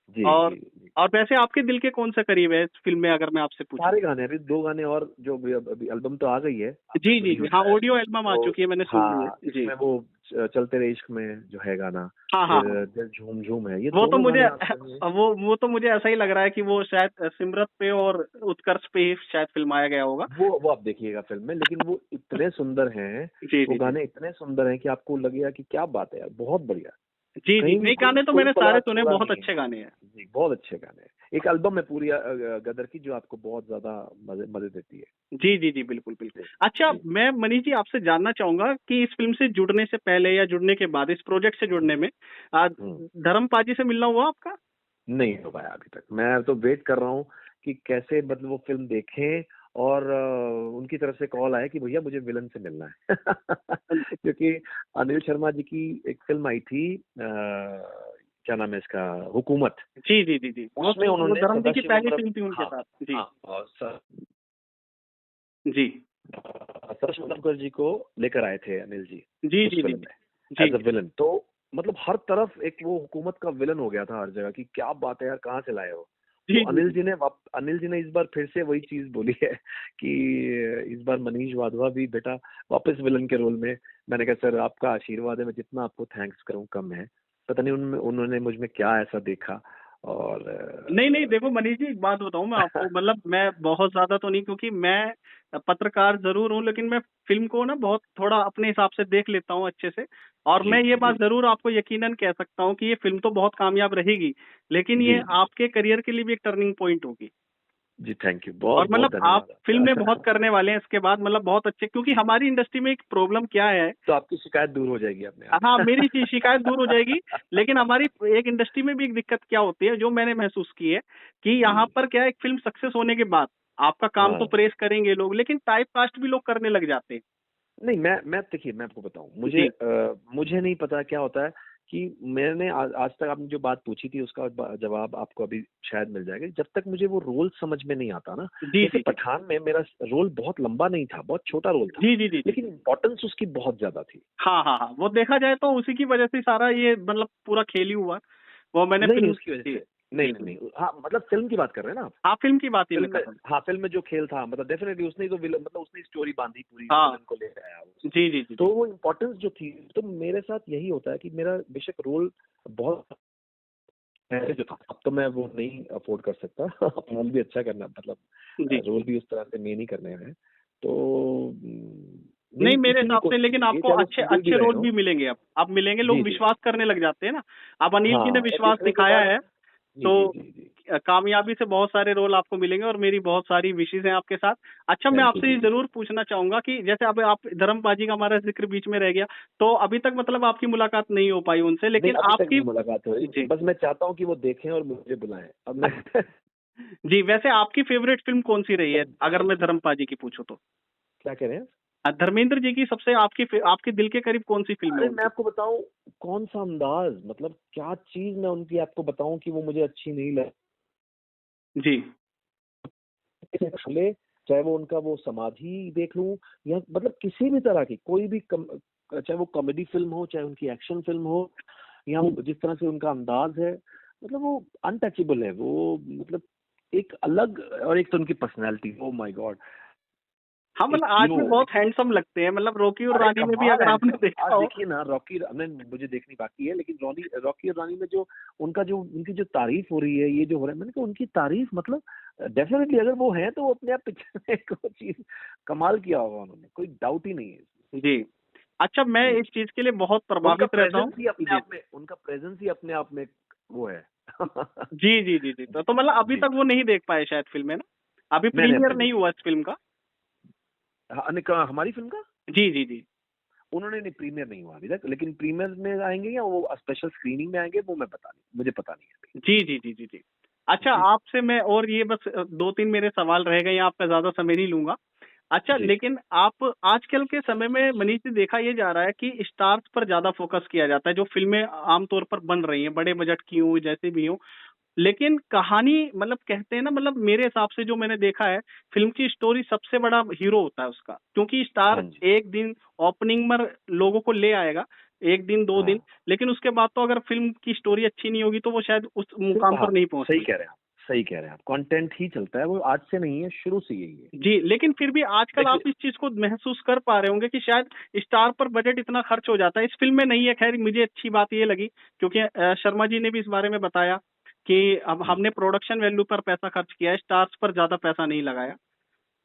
S3: जी, जी,
S1: और
S3: जी।
S1: और वैसे आपके दिल के कौन-सा करीब है इस फ़िल्म में, अगर मैं आपसे पूछूँ?
S3: सारे गाने, अभी 2 गाने और जो अभी अभी एल्बम तो आ गई है, आपने
S1: जी, जी,
S3: सुनी
S1: जी।
S3: हो
S1: हाँ,
S3: शायद।
S1: ऑडियो एल्बम आ
S3: तो
S1: चुकी है, मैंने सुन ली है।
S3: हाँ,
S1: जी।
S3: इसमें वो चलते रहे इश्क में जो है गाना,
S1: हाँ, हाँ,
S3: फिर
S1: हाँ।
S3: दिल झूम झूम है, ये
S1: वो तो
S3: दोनों
S1: मुझे
S3: गाने आप सुनिए।
S1: वो तो मुझे ऐसा ही लग रहा है कि वो शायद सिमरत पे और उत्कर्ष पे ही शायद फ़िल्माया गया होगा।
S3: वो आप देखिएगा फ़िल्म में, लेकिन वो इतने सुंदर हैं,
S1: जी,
S3: वो
S1: जी, जी।
S3: गाने इतने सुंदर हैं कि आपको लगेगा कि क्या बात है यार, बहुत बढ़िया।
S1: जी, जी।
S3: कहीं भी
S1: नहीं,
S3: कोई
S1: गाने तो
S3: कोई
S1: मैंने
S3: पला
S1: सारे सुने,
S3: छोड़ा
S1: बहुत
S3: नहीं है।
S1: अच्छे गाने हैं।
S3: जी, बहुत अच्छे गाने हैं। एक एल्बम है पूरी गदर की, जो आपको बहुत ज़्यादा मज़े मज़े देती है।
S1: जी, जी, जी, बिल्कुल, बिल्कुल।
S3: जी,
S1: अच्छा,
S3: जी।
S1: मैं मनीष जी आपसे जानना चाहूँगा कि इस फ़िल्म से जुड़ने से पहले या जुड़ने के बाद, इस प्रोजेक्ट से जुड़ने में
S3: हुँ।
S1: धर्मपाल जी से मिलना हुआ आपका?
S3: नहीं हो पाया अभी तक। मैं तो वेट कर रहा हूँ कि कैसे मतलब वो फ़िल्म देखें और उनकी तरफ से कॉल आए कि भैया मुझे विलन से मिलना है। क्योंकि अनिल शर्मा जी की एक फ़िल्म आई थी, क्या नाम है इसका, हुकूमत।
S1: जी, जी, जी, जी।
S3: उसमें
S1: वो
S3: उन्होंने
S1: धर्म जी की पहली
S3: सदाशिव
S1: फ़िल्म थी उनके
S3: हाँ,
S1: साथ। जी,
S3: हाँ और
S1: जी।
S3: सदाशिव मुखर्जी को लेकर आए थे अनिल जी
S1: जी,
S3: उस
S1: जी, जी,
S3: फ़िल्म
S1: जी।
S3: में
S1: जी,
S3: एज़ अ विलन। तो मतलब हर तरफ एक वो हुकूमत का विलन हो गया था हर जगह, कि क्या बात है यार, कहाँ से लाए हो? तो
S1: जी, जी, जी।
S3: अनिल जी ने इस बार फिर से वही चीज़ बोली है कि इस बार मनीष वाधवा भी बेटा वापस विलन के रोल में। मैंने कहा सर आपका आशीर्वाद है, मैं जितना आपको थैंक्स करूँ कम है। पता नहीं उन्होंने मुझ में क्या ऐसा देखा और
S1: नहीं, नहीं, देखो मनीष जी, एक बात बताऊँ मैं आपको, मतलब मैं बहुत ज़्यादा तो नहीं, क्योंकि मैं पत्रकार ज़रूर हूँ, लेकिन मैं फ़िल्म को ना बहुत थोड़ा अपने हिसाब से देख लेता हूँ अच्छे से। और
S3: जी,
S1: मैं ये
S3: जी,
S1: बात ज़रूर आपको यकीनन कह सकता हूँ कि ये फ़िल्म तो बहुत कामयाब रहेगी, लेकिन
S3: जी,
S1: ये आपके करियर के लिए भी एक टर्निंग पॉइंट होगी।
S3: जी, थैंक यू।
S1: और
S3: बहुत-बहुत
S1: मतलब आप
S3: धन्यवाद
S1: फ़िल्म में
S3: आपका।
S1: बहुत करने वाले हैं इसके बाद, मतलब बहुत अच्छे, क्योंकि
S3: जी,
S1: हमारी इंडस्ट्री में एक प्रॉब्लम क्या है।
S3: तो आपकी शिकायत दूर हो जाएगी अपने आप।
S1: हाँ, मेरी शिकायत दूर हो जाएगी, लेकिन हमारी एक इंडस्ट्री में भी एक दिक्कत क्या होती है, जो मैंने महसूस की है, कि
S3: जी,
S1: यहाँ पर क्या है, एक फ़िल्म सक्सेस होने के बाद आपका काम तो
S3: हाँ।
S1: प्रेज़ करेंगे लोग, लेकिन टाइप कास्ट भी लोग करने लग जाते हैं।
S3: नहीं, मैं देखिए, मैं आपको बताऊँ,
S1: जी।
S3: मुझे नहीं पता क्या होता है कि मैंने आज तक आपने जो बात पूछी थी उसका जवाब आपको अभी शायद मिल जाएगा। जब तक मुझे वो रोल समझ में नहीं आता ना,
S1: जी,
S3: जैसे
S1: जी, जी।
S3: पठान में मेरा रोल बहुत लंबा नहीं था, बहुत छोटा रोल था,
S1: जी, जी, जी, जी।
S3: लेकिन इम्पोर्टेंस उसकी बहुत ज़्यादा थी।
S1: हाँ, हाँ, हाँ। वो देखा जाए तो उसी की वजह से सारा ये मतलब पूरा खेल ही हुआ। वो मैंने
S3: नहीं, नहीं
S1: फ़िल्म
S3: उसकी वजह
S1: जी,
S3: से नहीं,
S1: जी,
S3: नहीं,
S1: जी।
S3: नहीं। हाँ, मतलब फ़िल्म की बात कर रहे हैं ना आप?
S1: हाँ, फ़िल्म की बात ही मैं
S3: फ़िल्म
S1: कर
S3: में
S1: रहा हूँ।
S3: हाँ, फ़िल्म में जो खेल था, मतलब डेफ़िनिटली उसने ही तो मतलब उसने स्टोरी बाँधी पूरी,
S1: हाँ।
S3: विलेन को लेके आया वो उसमें।
S1: जी, जी, जी,
S3: तो
S1: जी।
S3: वो इम्पोर्टेंस जो थी, तो मेरे साथ यही होता है कि मेरा बेशक रोल बहुत पहले जो था, अब तो मैं वो नहीं अफ़ोर्ड कर सकता। रोल भी अच्छा करना, मतलब
S1: जी।
S3: रोल भी उस तरह से मेन ही करने हैं। तो
S1: नहीं,
S3: मेरी
S1: मेरे
S3: इसीलिए
S1: हिसाब से
S3: कोशिश
S1: लेकिन
S3: रहती है,
S1: आपको
S3: चाहे वो
S1: अच्छे
S3: सिंगल भी
S1: अच्छे
S3: रहे
S1: रोल
S3: हों।
S1: भी मिलेंगे अब। अब मिलेंगे, लोग
S3: जी, जी।
S1: विश्वास करने लग जाते हैं ना। अब अनिल जी ने
S3: हाँ,
S1: विश्वास
S3: देखने के
S1: दिखाया
S3: बाद
S1: है,
S3: जी, जी,
S1: तो
S3: जी, जी।
S1: कामयाबी से बहुत सारे रोल आपको मिलेंगे, और मेरी बहुत सारी विशेज़ हैं आपके साथ। अच्छा, मैं
S3: थैंक यू
S1: आपसे ये
S3: जी।
S1: ज़रूर पूछना चाहूँगा कि जैसे अब आप धर्मपाल जी का हमारा ज़िक्र बीच में रह गया, तो अभी तक मतलब आपकी मुलाकात नहीं हो पाई उनसे,
S3: नहीं,
S1: लेकिन
S3: अभी तक
S1: आपकी
S3: नहीं मुलाकात हुई।
S1: जी।
S3: बस मैं चाहता हूँ कि वो देखें और मुझे बुलाएँ। अब मैं
S1: जी, वैसे आपकी फ़ेवरेट फ़िल्म कौन-सी रही है? अगर मैं धर्मपाल जी की पूछूँ तो?
S3: क्या कह रहे हैं?
S1: धर्मेंद्र जी की सबसे आपके दिल के करीब कौन-सी फ़िल्म है
S3: अरे मैं
S1: उनकी?
S3: आपको बताऊँ, कौन-सा अंदाज़, मतलब क्या चीज़ मैं उनकी आपको बताऊँ कि वो मुझे अच्छी नहीं लगी।
S1: जी।
S3: ले, चाहे वो उनका वो समाधि देख लूँ, या मतलब किसी भी तरह की कोई भी चाहे वो कॉमेडी फ़िल्म हो, चाहे उनकी एक्शन फ़िल्म हो, या वो जिस तरह से उनका अंदाज़ है, मतलब वो अनटचेबल है। वो मतलब एक अलग, और एक तो उनकी पर्सनैलिटी, ओह माय गॉड!
S1: हाँ,
S3: एक
S1: मतलब आज
S3: हीरो,
S1: भी बहुत हैंडसम लगते हैं, मतलब रॉकी और
S3: अरे
S1: रानी में भी
S3: कमाल
S1: अगर आपने
S3: हैंडसम। आज
S1: देखा हो।
S3: देखिए ना, रॉकी नहीं, मुझे देखनी बाकी है, लेकिन रॉकी और रानी में जो उनकी जो तारीफ हो रही है, ये जो हो रहा है, मैंने कहा उनकी तारीफ, मतलब डेफिनेटली अगर वो हैं तो वो अपने आप पिक्चर में कोई चीज कमाल किया होगा उन्होंने, कोई डाउट ही नहीं है इसमें।
S1: जी। अच्छा, मैं
S3: जी,
S1: इस चीज़ के लिए बहुत
S3: उनका
S1: प्रभावित रहता हूँ।
S3: प्रेजेंस ही अपने
S1: जी।
S3: आप में उनका प्रेजेंस ही अपने आप में वो है,
S1: जी जी जी जी। तो मतलब अभी
S3: जी।
S1: तक वो नहीं देख पाए शायद फिल्म, है ना? अभी
S3: मैंने
S1: प्रीमियर
S3: अपने
S1: नहीं
S3: देखी।
S1: हुआ इस फिल्म का।
S3: हाँ, हमारी फिल्म का
S1: जी जी जी
S3: उन्होंने नहीं, प्रीमियर नहीं हुआ अभी तक, लेकिन प्रीमियर में आएंगे या वो स्पेशल स्क्रीनिंग में आएंगे वो मैं पता नहीं, मुझे पता नहीं है
S1: जी जी जी जी जी। अच्छा,
S3: अभी। जी
S1: आपसे मैं और ये बस दो तीन मेरे सवाल रह गए, आपका ज्यादा समय नहीं लूंगा। अच्छा,
S3: जी।
S1: लेकिन आप आजकल के समय में मनीष जी देखा ये जा रहा है कि स्टार्स पर ज्यादा फोकस किया जाता है, जो फिल्में आमतौर पर बन रही हैं, बड़े बजट की हो जैसे भी हो, लेकिन कहानी मतलब कहते हैं ना, मतलब मेरे हिसाब से जो मैंने देखा है, फिल्म की स्टोरी सबसे बड़ा हीरो होता है उसका, क्योंकि स्टार
S3: हाँ जी।
S1: एक दिन ओपनिंग में लोगों को ले आएगा, एक दिन दो दिन,
S3: हाँ,
S1: लेकिन उसके बाद तो अगर फिल्म की स्टोरी अच्छी नहीं होगी तो वो शायद उस
S3: सिर्फ
S1: मुकाम
S3: हाँ,
S1: पर नहीं पहुंच
S3: सही
S1: पाएगी।
S3: कह रहे हैं आप, सही कह रहे हैं आप, कंटेंट ही चलता है, वो आज से नहीं है, शुरू से यही है।
S1: जी, लेकिन फिर भी आजकल
S3: देखिए,
S1: आप इस चीज को महसूस कर पा रहे होंगे कि शायद स्टार पर बजट इतना खर्च हो जाता है, इस फिल्म में नहीं है। खैर, मुझे अच्छी बात ये लगी, क्योंकि शर्मा जी ने भी इस बारे में बताया कि अब
S3: हम्म,
S1: हमने प्रोडक्शन वैल्यू पर पैसा खर्च किया है, स्टार्स पर ज्यादा पैसा नहीं लगाया।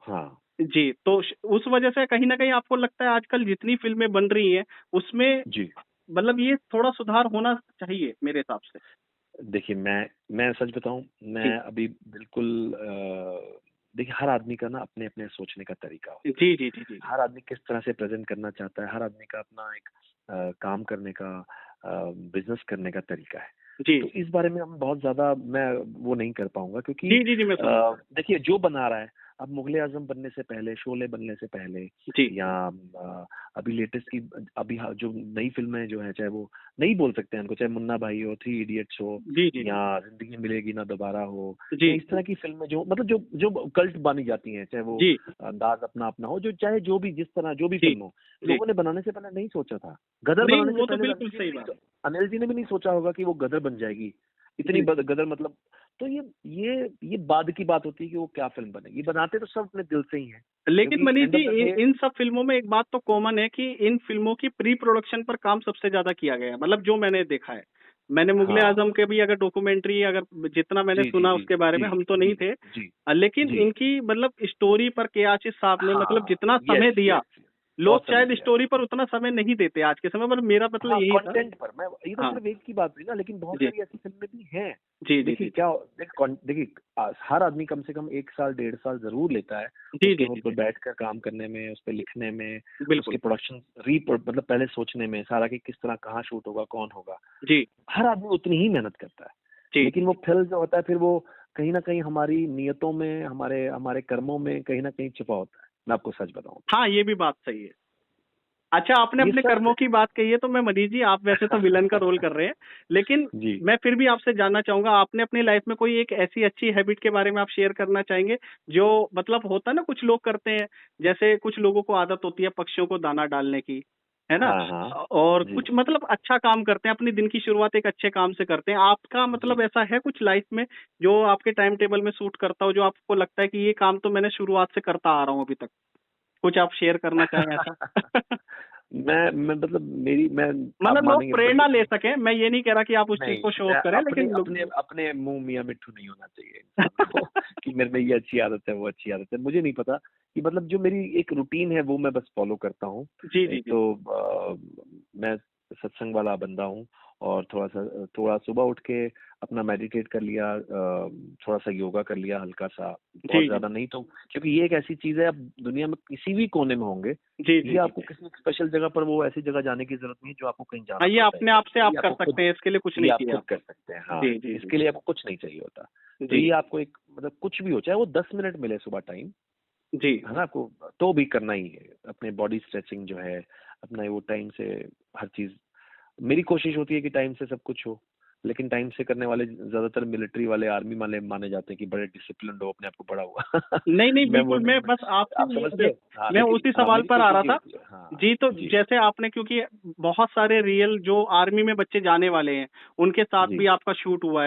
S3: हाँ
S1: जी, तो उस वजह से कहीं ना कहीं आपको लगता है आजकल जितनी फिल्में बन रही हैं उसमें
S3: जी।
S1: मतलब ये थोड़ा सुधार होना चाहिए मेरे हिसाब से।
S3: देखिए, मैं सच बताऊं, मैं
S1: जी
S3: अभी बिल्कुल देखिए, हर आदमी का ना अपने अपने सोचने का तरीका
S1: जी
S3: होता है।
S1: जी जी जी
S3: हर आदमी किस तरह से प्रेजेंट करना चाहता है, हर आदमी का अपना एक काम करने का, बिजनेस करने का तरीका है।
S1: जी
S3: तो इस बारे में हम बहुत ज्यादा मैं वो नहीं कर पाऊंगा, क्योंकि
S1: जी जी जी मैं समझ रहा
S3: देखिए, जो बना रहा है, अब मुगले आजम बनने से पहले, शोले बनने से पहले,
S1: हूँ। जी
S3: या अभी लेटेस्ट की, अभी जो नई फिल्में जो है, चाहे वो नहीं बोल सकते हैं उनको, चाहे मुन्ना भाई हो, थ्री इडियट्स हो,
S1: जी जी
S3: या जिंदगी मिलेगी ना दोबारा हो,
S1: जी
S3: या इस तरह की फिल्में जो मतलब जो जो कल्ट बनी जाती हैं, चाहे वो
S1: जी
S3: अंदाज अपना अपना हो, जो चाहे जो भी जिस तरह जो भी
S1: जी
S3: फिल्म हो,
S1: जी।
S3: लोगों ने बनाने से पहले नहीं सोचा था। गदर
S1: नहीं,
S3: बनाने से
S1: वो तो
S3: पहले
S1: बिल्कुल सही बात।
S3: अनिल जी ने भी नहीं सोचा होगा कि वो गदर बन जाएगी, इतनी
S1: जी,
S3: गदर मतलब। तो ये बाद की बात होती है कि वो क्या फिल्म बनेगी, बनाते तो सब अपने दिल से ही है,
S1: लेकिन
S3: क्योंकि
S1: मनीष
S3: एंड
S1: जी,
S3: ऑफ द डे।
S1: इन सब फिल्मों में एक बात तो कॉमन है कि इन फिल्मों की प्री प्रोडक्शन पर काम सबसे ज्यादा किया गया है, मतलब जो मैंने देखा है। मैंने मुगले
S3: हाँ,
S1: आजम के भी अगर डॉक्यूमेंट्री, अगर जितना मैंने
S3: जी जी
S1: सुना
S3: जी
S1: उसके बारे
S3: जी
S1: में, हम तो
S3: जी
S1: नहीं थे,
S3: जी
S1: लेकिन
S3: जी।
S1: इनकी मतलब स्टोरी पर केआचिस साहब ने मतलब
S3: हाँ,
S1: जितना समय
S3: यस
S1: दिया,
S3: यस,
S1: लोग
S3: बहुत समय
S1: शायद
S3: दिया।
S1: स्टोरी पर उतना समय नहीं देते आज के समय पर, मेरा मतलब
S3: हाँ,
S1: यही था।
S3: कंटेंट पर मैं, ये तो
S1: हाँ
S3: सिर्फ एक की बात हुई ना, लेकिन बहुत
S1: जी
S3: सारी ऐसी फिल्में भी हैं।
S1: जी जी
S3: देखिए
S1: जी
S3: क्या, देखिए, हर आदमी कम से कम 1 साल 1.5 साल जरूर लेता है
S1: जी
S3: उसके
S1: जी जी
S3: ऊपर
S1: जी
S3: बैठकर काम करने में, उस पर लिखने में, उसके
S1: बिल्कुल।
S3: प्रोडक्शन मतलब पहले सोचने में सारा कि किस तरह कहाँ शूट होगा, कौन होगा।
S1: जी
S3: हर आदमी उतनी ही मेहनत करता है,
S1: जी
S3: लेकिन वो फिल्म जो होता है फिर वो कहीं ना कहीं हमारी नियतों में, हमारे हमारे कर्मों में कहीं ना कहीं छुपा होता है, मैं आपको सच बताऊं तो।
S1: हाँ, ये भी बात सही है। अच्छा, आपने
S3: ये
S1: अपने
S3: सब
S1: कर्मों की बात कही है, तो मैं मनीष जी, आप वैसे तो विलन का रोल कर रहे हैं, लेकिन
S3: जी।
S1: मैं फिर भी आपसे जानना चाहूंगा, आपने अपनी लाइफ में कोई एक ऐसी अच्छी हैबिट के बारे में आप शेयर करना चाहेंगे, जो मतलब होता है ना, कुछ लोग करते हैं, जैसे कुछ लोगों को आदत होती है पक्षियों को दाना डालने की, है ना?
S3: हाँ हाँ।
S1: और
S3: जी
S1: कुछ मतलब अच्छा काम करते हैं, अपनी दिन की शुरुआत एक अच्छे काम से करते हैं। आपका
S3: जी।
S1: मतलब ऐसा है कुछ लाइफ में जो आपके टाइम टेबल में सूट करता हो, जो आपको लगता है कि ये काम तो मैंने शुरुआत से करता आ रहा हूँ अभी तक, कुछ आप शेयर करना चाहें ऐसा?
S3: मैं मतलब मेरी मैं आप
S1: मतलब लोग
S3: मानेंगे
S1: प्रेरणा
S3: बड़ी
S1: ले सके, मैं ये नहीं कह रहा कि आप उस चीज
S3: नहीं,
S1: को शो ऑफ करें,
S3: अपने
S1: लेकिन लोग
S3: अपने अपने मुंह मियां मिट्ठू नहीं होना चाहिए इंसान को कि मेरे में ये अच्छी आदत है, वो अच्छी आदत है, मुझे नहीं पता कि मतलब जो मेरी एक रूटीन है वो मैं बस फॉलो करता हूँ।
S1: जी जी
S3: एक
S1: जी
S3: तो मैं सत्संग वाला बंदा हूँ, और थोड़ा सुबह उठ के अपना मेडिटेट कर लिया, थोड़ा सा योगा कर लिया हल्का सा, बहुत
S1: जी जी
S3: ज्यादा नहीं तो, क्योंकि ये एक ऐसी चीज है, आप दुनिया में किसी भी कोने में होंगे,
S1: जी जी
S3: ये
S1: जी
S3: आपको
S1: जी।
S3: किसी स्पेशल जगह पर, वो ऐसी जगह जाने की जरूरत नहीं है जो आपको कहीं
S1: हाँ,
S3: जाना
S1: ये
S3: पड़ता है
S1: अपने आप से आप
S3: ये
S1: कर
S3: आपको खुद
S1: सकते हैं, इसके लिए कुछ
S3: ये
S1: नहीं
S3: आप
S1: चाहिए
S3: खुद कर
S1: आपको।
S3: सकते हैं। हाँ,
S1: जी जी जी
S3: इसके लिए आपको कुछ नहीं चाहिए होता। तो
S1: जी
S3: ये आपको एक मतलब कुछ भी हो, चाहे वो 10 मिनट मिले सुबह टाइम,
S1: जी
S3: है ना, आपको तो भी करना ही है। अपने बॉडी स्ट्रेचिंग जो है, अपना वो टाइम से हर चीज, मेरी कोशिश होती है कि टाइम से सब कुछ हो, लेकिन टाइम से करने वाले ज्यादातर मिलिट्री वाले, आर्मी वाले माने जाते हैं कि बड़े डिसिप्लिन हो, अपने आप को बड़ा हुआ
S1: नहीं नहीं,
S3: मैं वो
S1: बिल्कुल,
S3: नहीं
S1: मैं
S3: हूँ।
S1: बस आपसे
S3: आप समझते
S1: ये
S3: हो? हाँ,
S1: मैं
S3: लेकिन
S1: उसी
S3: हाँ,
S1: सवाल
S3: मेरी
S1: पर आ
S3: कोशिश
S1: रहा
S3: ये
S1: था।
S3: होती है। हाँ
S1: जी, तो
S3: जी
S1: जैसे आपने, क्योंकि बहुत सारे रियल जो आर्मी में बच्चे जाने वाले हैं, उनके साथ
S3: जी
S1: भी आपका शूट हुआ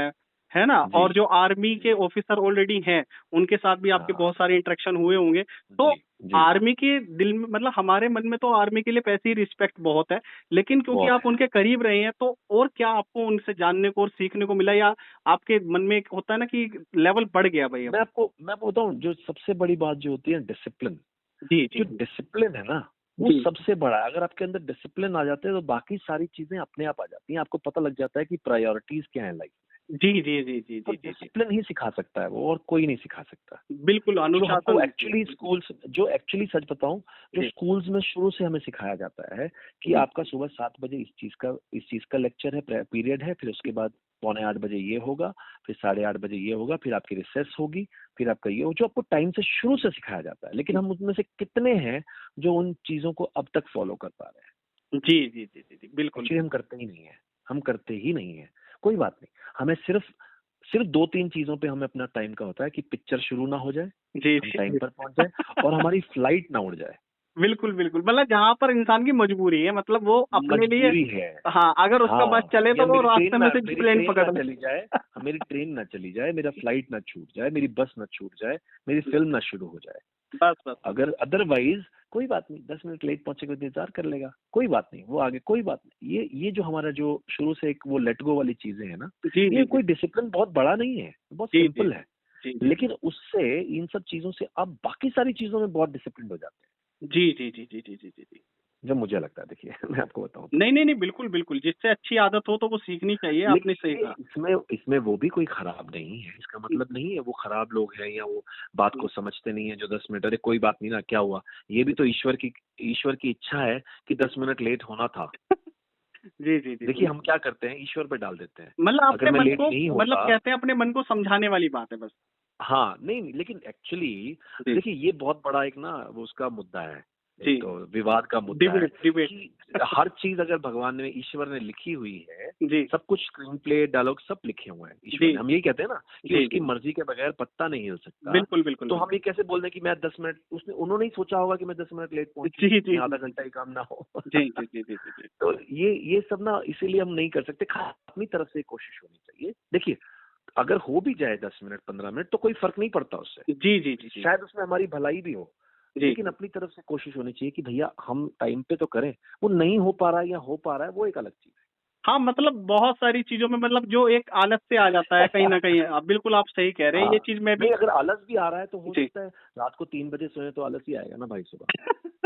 S1: है ना?
S3: जी
S1: और जो आर्मी
S3: जी।
S1: के ऑफिसर ऑलरेडी हैं, उनके साथ भी आपके
S3: हाँ
S1: बहुत सारे इंटरेक्शन हुए होंगे। तो
S3: जी जी।
S1: आर्मी के दिल में, मतलब हमारे मन में तो आर्मी के लिए पैसे ही रिस्पेक्ट बहुत है, लेकिन क्योंकि
S3: बहुत
S1: आप उनके करीब रहे हैं, तो और क्या आपको उनसे जानने को और सीखने को मिला, या आपके मन में एक होता है ना कि लेवल बढ़ गया भाई अब?
S3: मैं आपको बताऊं, जो सबसे बड़ी बात जो होती है डिसिप्लिन,
S1: जी जी
S3: जो डिसिप्लिन है ना, वो
S1: जी
S3: सबसे बड़ा है। अगर आपके अंदर डिसिप्लिन आ जाते हैं तो बाकी सारी चीजें अपने आप आ जाती हैं, आपको पता लग जाता है कि प्रायोरिटीज क्या है लाइफ।
S1: जी जी जी जी
S3: तो
S1: जी जी जी
S3: डिसिप्लिन ही सिखा सकता है वो, और कोई नहीं सिखा सकता।
S1: बिल्कुल
S3: जो हमको
S1: अनुशासन।
S3: एक्चुअली स्कूल्स, जो एक्चुअली सच बताऊं, जो
S1: जी
S3: स्कूल्स में शुरू से हमें सिखाया जाता है कि
S1: जी
S3: आपका सुबह 7 बजे इस चीज का लेक्चर है, पीरियड है, फिर उसके बाद 7:45 ये होगा, फिर 8:30 ये होगा, फिर आपकी रिसेस होगी, फिर आपका ये हो, जो आपको टाइम से शुरू से सिखाया जाता है। लेकिन हम उसमें से कितने हैं जो उन चीजों को अब तक फॉलो कर पा रहे हैं?
S1: जी जी जी जी जी बिल्कुल।
S3: एक्चुअली हम करते ही नहीं है, हम करते ही नहीं है। कोई बात नहीं, हमें सिर्फ सिर्फ 2-3 चीजों पे हमें अपना टाइम का होता है कि पिक्चर शुरू ना हो जाए,
S1: जी
S3: हम
S1: जी
S3: टाइम
S1: जी
S3: पर पहुंच जाए, और हमारी फ्लाइट ना उड़ जाए।
S1: बिल्कुल बिल्कुल, मतलब जहाँ पर इंसान की मजबूरी है, मतलब वो अपने लिए।
S3: मजबूरी है।
S1: हाँ, अगर उसका बस
S3: हाँ,
S1: चले
S3: या
S1: तो वो रास्ते में से
S3: मेरी
S1: प्लेन
S3: ट्रेन
S1: पकड़
S3: ना
S1: ले।
S3: चली जाए, मेरी ट्रेन ना चली जाए, मेरा फ्लाइट ना छूट जाए, मेरी बस ना छूट जाए, मेरी फिल्म ना शुरू हो जाए।
S1: बस बस बस।
S3: अगर अदरवाइज कोई बात नहीं, 10 मिनट लेट पहुंचेगा तो इंतजार कर लेगा, कोई बात नहीं, वो आगे कोई बात नहीं। ये जो हमारा जो शुरू से एक वो लेट गो वाली चीजें है ना,
S1: जी जी
S3: ये
S1: जी
S3: कोई डिसिप्लिन बहुत बड़ा नहीं है, बहुत
S1: जी जी
S3: सिंपल है।
S1: जी जी
S3: लेकिन उससे, इन सब चीजों से आप बाकी सारी चीजों में बहुत डिसिप्लिन हो जाते
S1: जी जी जी जी जी जी जी जी।
S3: हैं, जो मुझे लगता है। देखिए मैं आपको बताऊं तो,
S1: नहीं नहीं नहीं, बिल्कुल बिल्कुल, जिससे अच्छी आदत हो तो वो सीखनी चाहिए, आपने
S3: लेकिन
S1: सही
S3: ये
S1: कहा।
S3: इसमें इसमें वो भी कोई खराब नहीं है। इसका मतलब नहीं है वो खराब लोग हैं या वो बात को समझते नहीं है जो 10 मिनट, अरे कोई बात नहीं ना, क्या हुआ, ये भी तो ईश्वर की इच्छा है कि 10 मिनट लेट होना था।
S1: जी जी जी
S3: देखिए
S1: जी।
S3: हम क्या करते हैं, ईश्वर पे डाल देते हैं।
S1: मतलब
S3: अगर
S1: अपने
S3: मैं
S1: मन
S3: लेट
S1: को,
S3: नहीं
S1: मतलब
S3: होता,
S1: कहते हैं अपने मन को समझाने वाली बात है बस।
S3: हाँ, नहीं नहीं, लेकिन एक्चुअली
S1: जी
S3: देखिए ये बहुत बड़ा एक ना वो उसका मुद्दा है, एक
S1: जी।
S3: तो विवाद का मुद्दा है
S1: डिबेट डिबेट।
S3: कि हर चीज अगर भगवान ने, ईश्वर ने लिखी हुई है,
S1: जी
S3: सब कुछ स्क्रीन प्ले डायलॉग सब लिखे हुए हैं ईश्वर
S1: जी
S3: ने। हम यही कहते हैं ना कि
S1: जी
S3: उसकी
S1: जी
S3: मर्जी के बगैर पत्ता नहीं हिल सकता।
S1: बिल्कुल बिल्कुल
S3: तो हम
S1: बिल्कुल।
S3: ये कैसे बोल दें कि मैं 10 मिनट, उसने उन्होंने ही सोचा होगा कि मैं 10 मिनट लेट पहुंचूं,
S1: जी जी
S3: मैं
S1: जी
S3: आधा
S1: जी
S3: घंटा ही काम ना हो।
S1: जी जी जी जी जी जी
S3: तो ये सब ना इसीलिए हम नहीं कर सकते। अपनी तरफ से कोशिश होनी चाहिए। देखिए अगर हो भी जाए 10 मिनट 15 मिनट तो कोई फर्क नहीं पड़ता उससे,
S1: जी जी जी जी
S3: शायद उसमें हमारी भलाई भी हो।
S1: जी।
S3: लेकिन अपनी तरफ से कोशिश होनी चाहिए कि भैया हम टाइम पे तो करें। वो नहीं हो पा रहा है या हो पा रहा है, वो एक अलग चीज
S1: हाँ, मतलब बहुत सारी चीजों में, मतलब जो एक आलस से आ जाता है कहीं
S3: है।
S1: ना कहीं, आप बिल्कुल आप सही कह रहे हैं, ये
S3: हाँ,
S1: चीज मैं भी।
S3: नहीं अगर आलस भी आ रहा है तो हो
S1: जी।
S3: सकता है रात को 3 बजे सोए तो आलस ही आएगा ना भाई सुबह।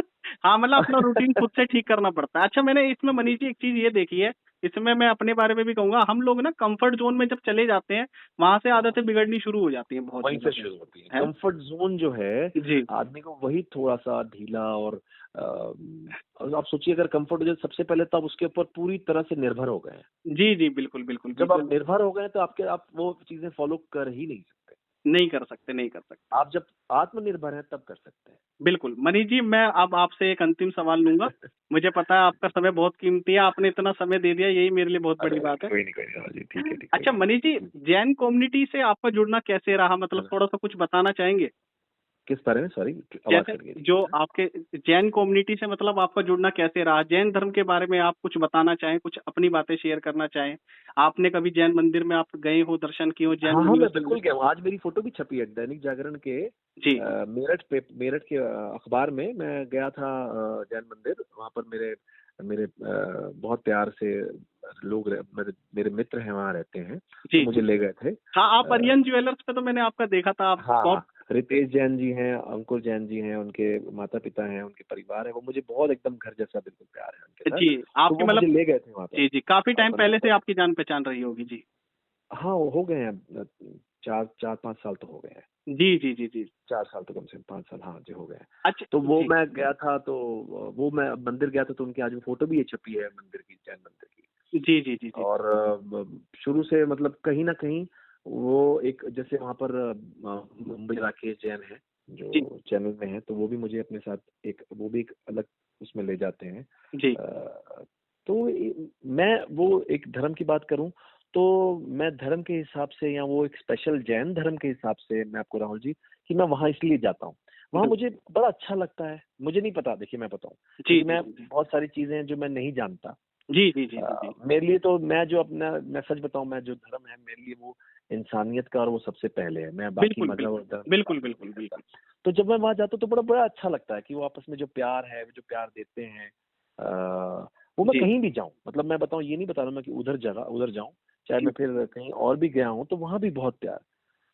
S1: हाँ, मतलब अपना रूटीन खुद से ठीक करना पड़ता है। अच्छा, मैंने इसमें मनीष जी एक चीज ये देखी है, इसमें मैं अपने बारे में भी कहूंगा, हम लोग ना कंफर्ट जोन में जब चले जाते हैं, वहां से आदतें बिगड़नी शुरू हो जाती हैं बहुत
S3: वहीं से
S1: जबरदस्त।
S3: शुरू होती है
S1: है।
S3: कंफर्ट जोन जो है।
S1: जी
S3: आदमी को वही थोड़ा सा ढीला और आप सोचिए अगर कंफर्ट जोन सबसे पहले तो आप उसके ऊपर पूरी तरह से निर्भर हो गए हैं।
S1: जी जी बिल्कुल बिल्कुल
S3: जब आप
S1: बिल्कुल।
S3: निर्भर हो गए तो आप वो चीजें फॉलो कर ही नहीं सकते।
S1: नहीं कर सकते, नहीं कर सकते।
S3: आप जब आत्मनिर्भर हैं तब कर सकते
S1: बिल्कुल मनीष जी, मैं अब आपसे एक अंतिम सवाल लूंगा।
S3: हैं।
S1: मुझे पता है आपका समय बहुत कीमती है, आपने इतना समय दे दिया, यही मेरे लिए बहुत बड़ी
S3: अरे
S1: बात है।
S3: कोई नहीं हाँ जी, ठीक है ठीक, कोई
S1: अच्छा मनीष जी,
S3: नहीं।
S1: जैन कम्युनिटी से आपका जुड़ना कैसे रहा, मतलब थोड़ा सा कुछ बताना चाहेंगे?
S3: किस बारे में, सॉरी आवाज
S1: जैसे
S3: कट गई थी।
S1: जो आपके जैन कम्युनिटी से मतलब आपका जुड़ना कैसे रहा, जैन धर्म के बारे में आप कुछ बताना चाहें, कुछ अपनी बातें शेयर करना चाहें? आपने कभी जैन मंदिर में आप गए हो, दर्शन किए हो, जैन
S3: हाँ हाँ, मैं
S1: यूनिवर्सल में?
S3: बिल्कुल गया हूँ। आज मेरी फोटो भी छपी है दैनिक जागरण के
S1: जी
S3: मेरठ के अखबार में। मैं गया था जैन मंदिर। वहाँ पर मेरे मेरे बहुत प्यार से लोग मेरे मित्र हैं, वहाँ रहते हैं, तो
S1: जी
S3: मुझे
S1: जी।
S3: ले गए थे।
S1: हाँ, आप अरियन ज्वेलर्स पे तो मैंने आपका देखा था, आप बहुत।
S3: हाँ, रितेश जैन जी हैं, अंकुर जैन जी हैं, उनके माता पिता हैं, उनके परिवार है, वो मुझे बहुत एकदम घर जैसा बिल्कुल प्यार है उनके साथ।
S1: जी
S3: तो
S1: आपकी
S3: वो मुझे
S1: मतलब।
S3: ले गए थे वहाँ पर
S1: जी जी, काफी टाइम
S3: मंदिर
S1: पहले से
S3: पर।
S1: आपकी जान पहचान रही होगी। जी
S3: हाँ वो हो गए हैं 4-5 साल तो हो गए हैं।
S1: जी जी जी जी।
S3: 4 साल तो कम से कम 5 साल, हाँ जी हो गए हैं।
S1: अच्छा
S3: तो वो
S1: जी
S3: मैं गया था, तो वो मैं मंदिर गया था, तो उनकी आज वो फोटो भी ये छपी है मंदिर की, जैन मंदिर की।
S1: जी जी जी जी
S3: और शुरू से मतलब कहीं ना कहीं वो एक जैसे वहाँ पर मुंबई राकेश जैन है
S1: जी
S3: जो चैनल में है, तो वो भी मुझे अपने साथ वो भी एक अलग उसमें ले जाते हैं।
S1: जी
S3: तो मैं वो एक धर्म की बात करूं तो मैं धर्म के हिसाब से, या वो एक स्पेशल जैन धर्म के हिसाब से, मैं आपको राहुल जी कि मैं वहां इसलिए जाता हूँ। वहां मुझे बड़ा अच्छा लगता है। मुझे नहीं पता, देखिए मैं बताऊं,
S1: जी
S3: क्योंकि मैं
S1: जी
S3: बहुत सारी चीजें हैं जो मैं नहीं जानता।
S1: जी जी जी जी जी
S3: मेरे लिए तो मैं सच बताऊं, मैं जो धर्म है मेरे लिए वो इंसानियत का, और वो सबसे पहले है। मैं बाकी
S1: बिल्कुल
S3: मजहब और धर्म की
S1: बिल्कुल
S3: बात
S1: बिल्कुल
S3: नहीं
S1: बिल्कुल
S3: करता।
S1: बिल्कुल।
S3: तो जब मैं वहां जाता हूँ तो बड़ा बड़ा अच्छा लगता है कि वो आपस में जो प्यार है, जो प्यार देते हैं, वो मैं
S1: जी
S3: कहीं भी जाऊं, मतलब मैं बताऊं, ये नहीं बता रहा मैं कि उधर जाऊं, चाहे
S1: जी
S3: मैं फिर कहीं और भी गया हूं तो वहां भी बहुत प्यार।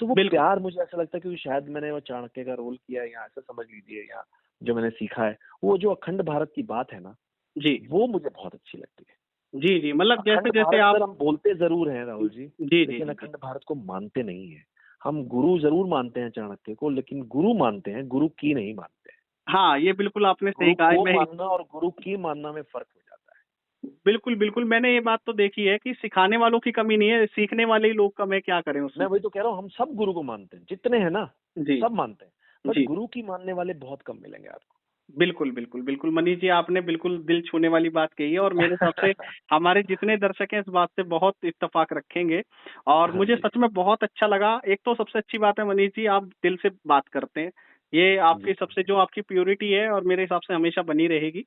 S3: तो वो
S1: बिल्कुल।
S3: प्यार मुझे ऐसा लगता है कि शायद मैंने वो चाणक्य का रोल किया है, या ऐसा समझ लीजिए, या जो मैंने सीखा है, वो जो अखंड भारत की बात है ना,
S1: जी
S3: वो मुझे बहुत अच्छी लगती है।
S1: जी जी, मतलब जैसे
S3: अखंड
S1: जैसे
S3: भारत
S1: आप,
S3: सर हम बोलते जरूर हैं राहुल जी,
S1: जी जी
S3: लेकिन
S1: जी,
S3: अखंड भारत को मानते नहीं है। हम गुरु जरूर मानते हैं चाणक्य को, लेकिन गुरु मानते हैं, गुरु की नहीं मानते।
S1: हाँ ये बिल्कुल आपने
S3: गुरु
S1: सही कहा है।
S3: को
S1: मैं
S3: मानना और गुरु की मानना में फर्क हो जाता है।
S1: बिल्कुल बिल्कुल, मैंने ये बात तो देखी है कि सिखाने वालों की कमी नहीं है, सीखने वाले ही लोग कम है, क्या करें
S3: मैं
S1: उसमें।
S3: वही तो कह रहा हूँ, हम सब गुरु को मानते हैं, जितने हैं ना
S1: जी
S3: सब मानते हैं, बट
S1: जी,
S3: गुरु की मानने वाले बहुत कम मिलेंगे आपको।
S1: बिल्कुल बिल्कुल बिल्कुल मनीष जी, आपने बिल्कुल दिल छूने वाली बात कही है, और मेरे हिसाब से हमारे जितने दर्शक हैं इस बात से बहुत इत्तेफाक रखेंगे। और
S3: हाँ
S1: मुझे
S3: जी,
S1: सच में बहुत अच्छा लगा। एक तो सबसे अच्छी बात है मनीष जी, आप दिल से बात करते हैं, ये
S3: जी
S1: आपकी सबसे जो आपकी प्योरिटी है, और मेरे हिसाब से हमेशा बनी रहेगी।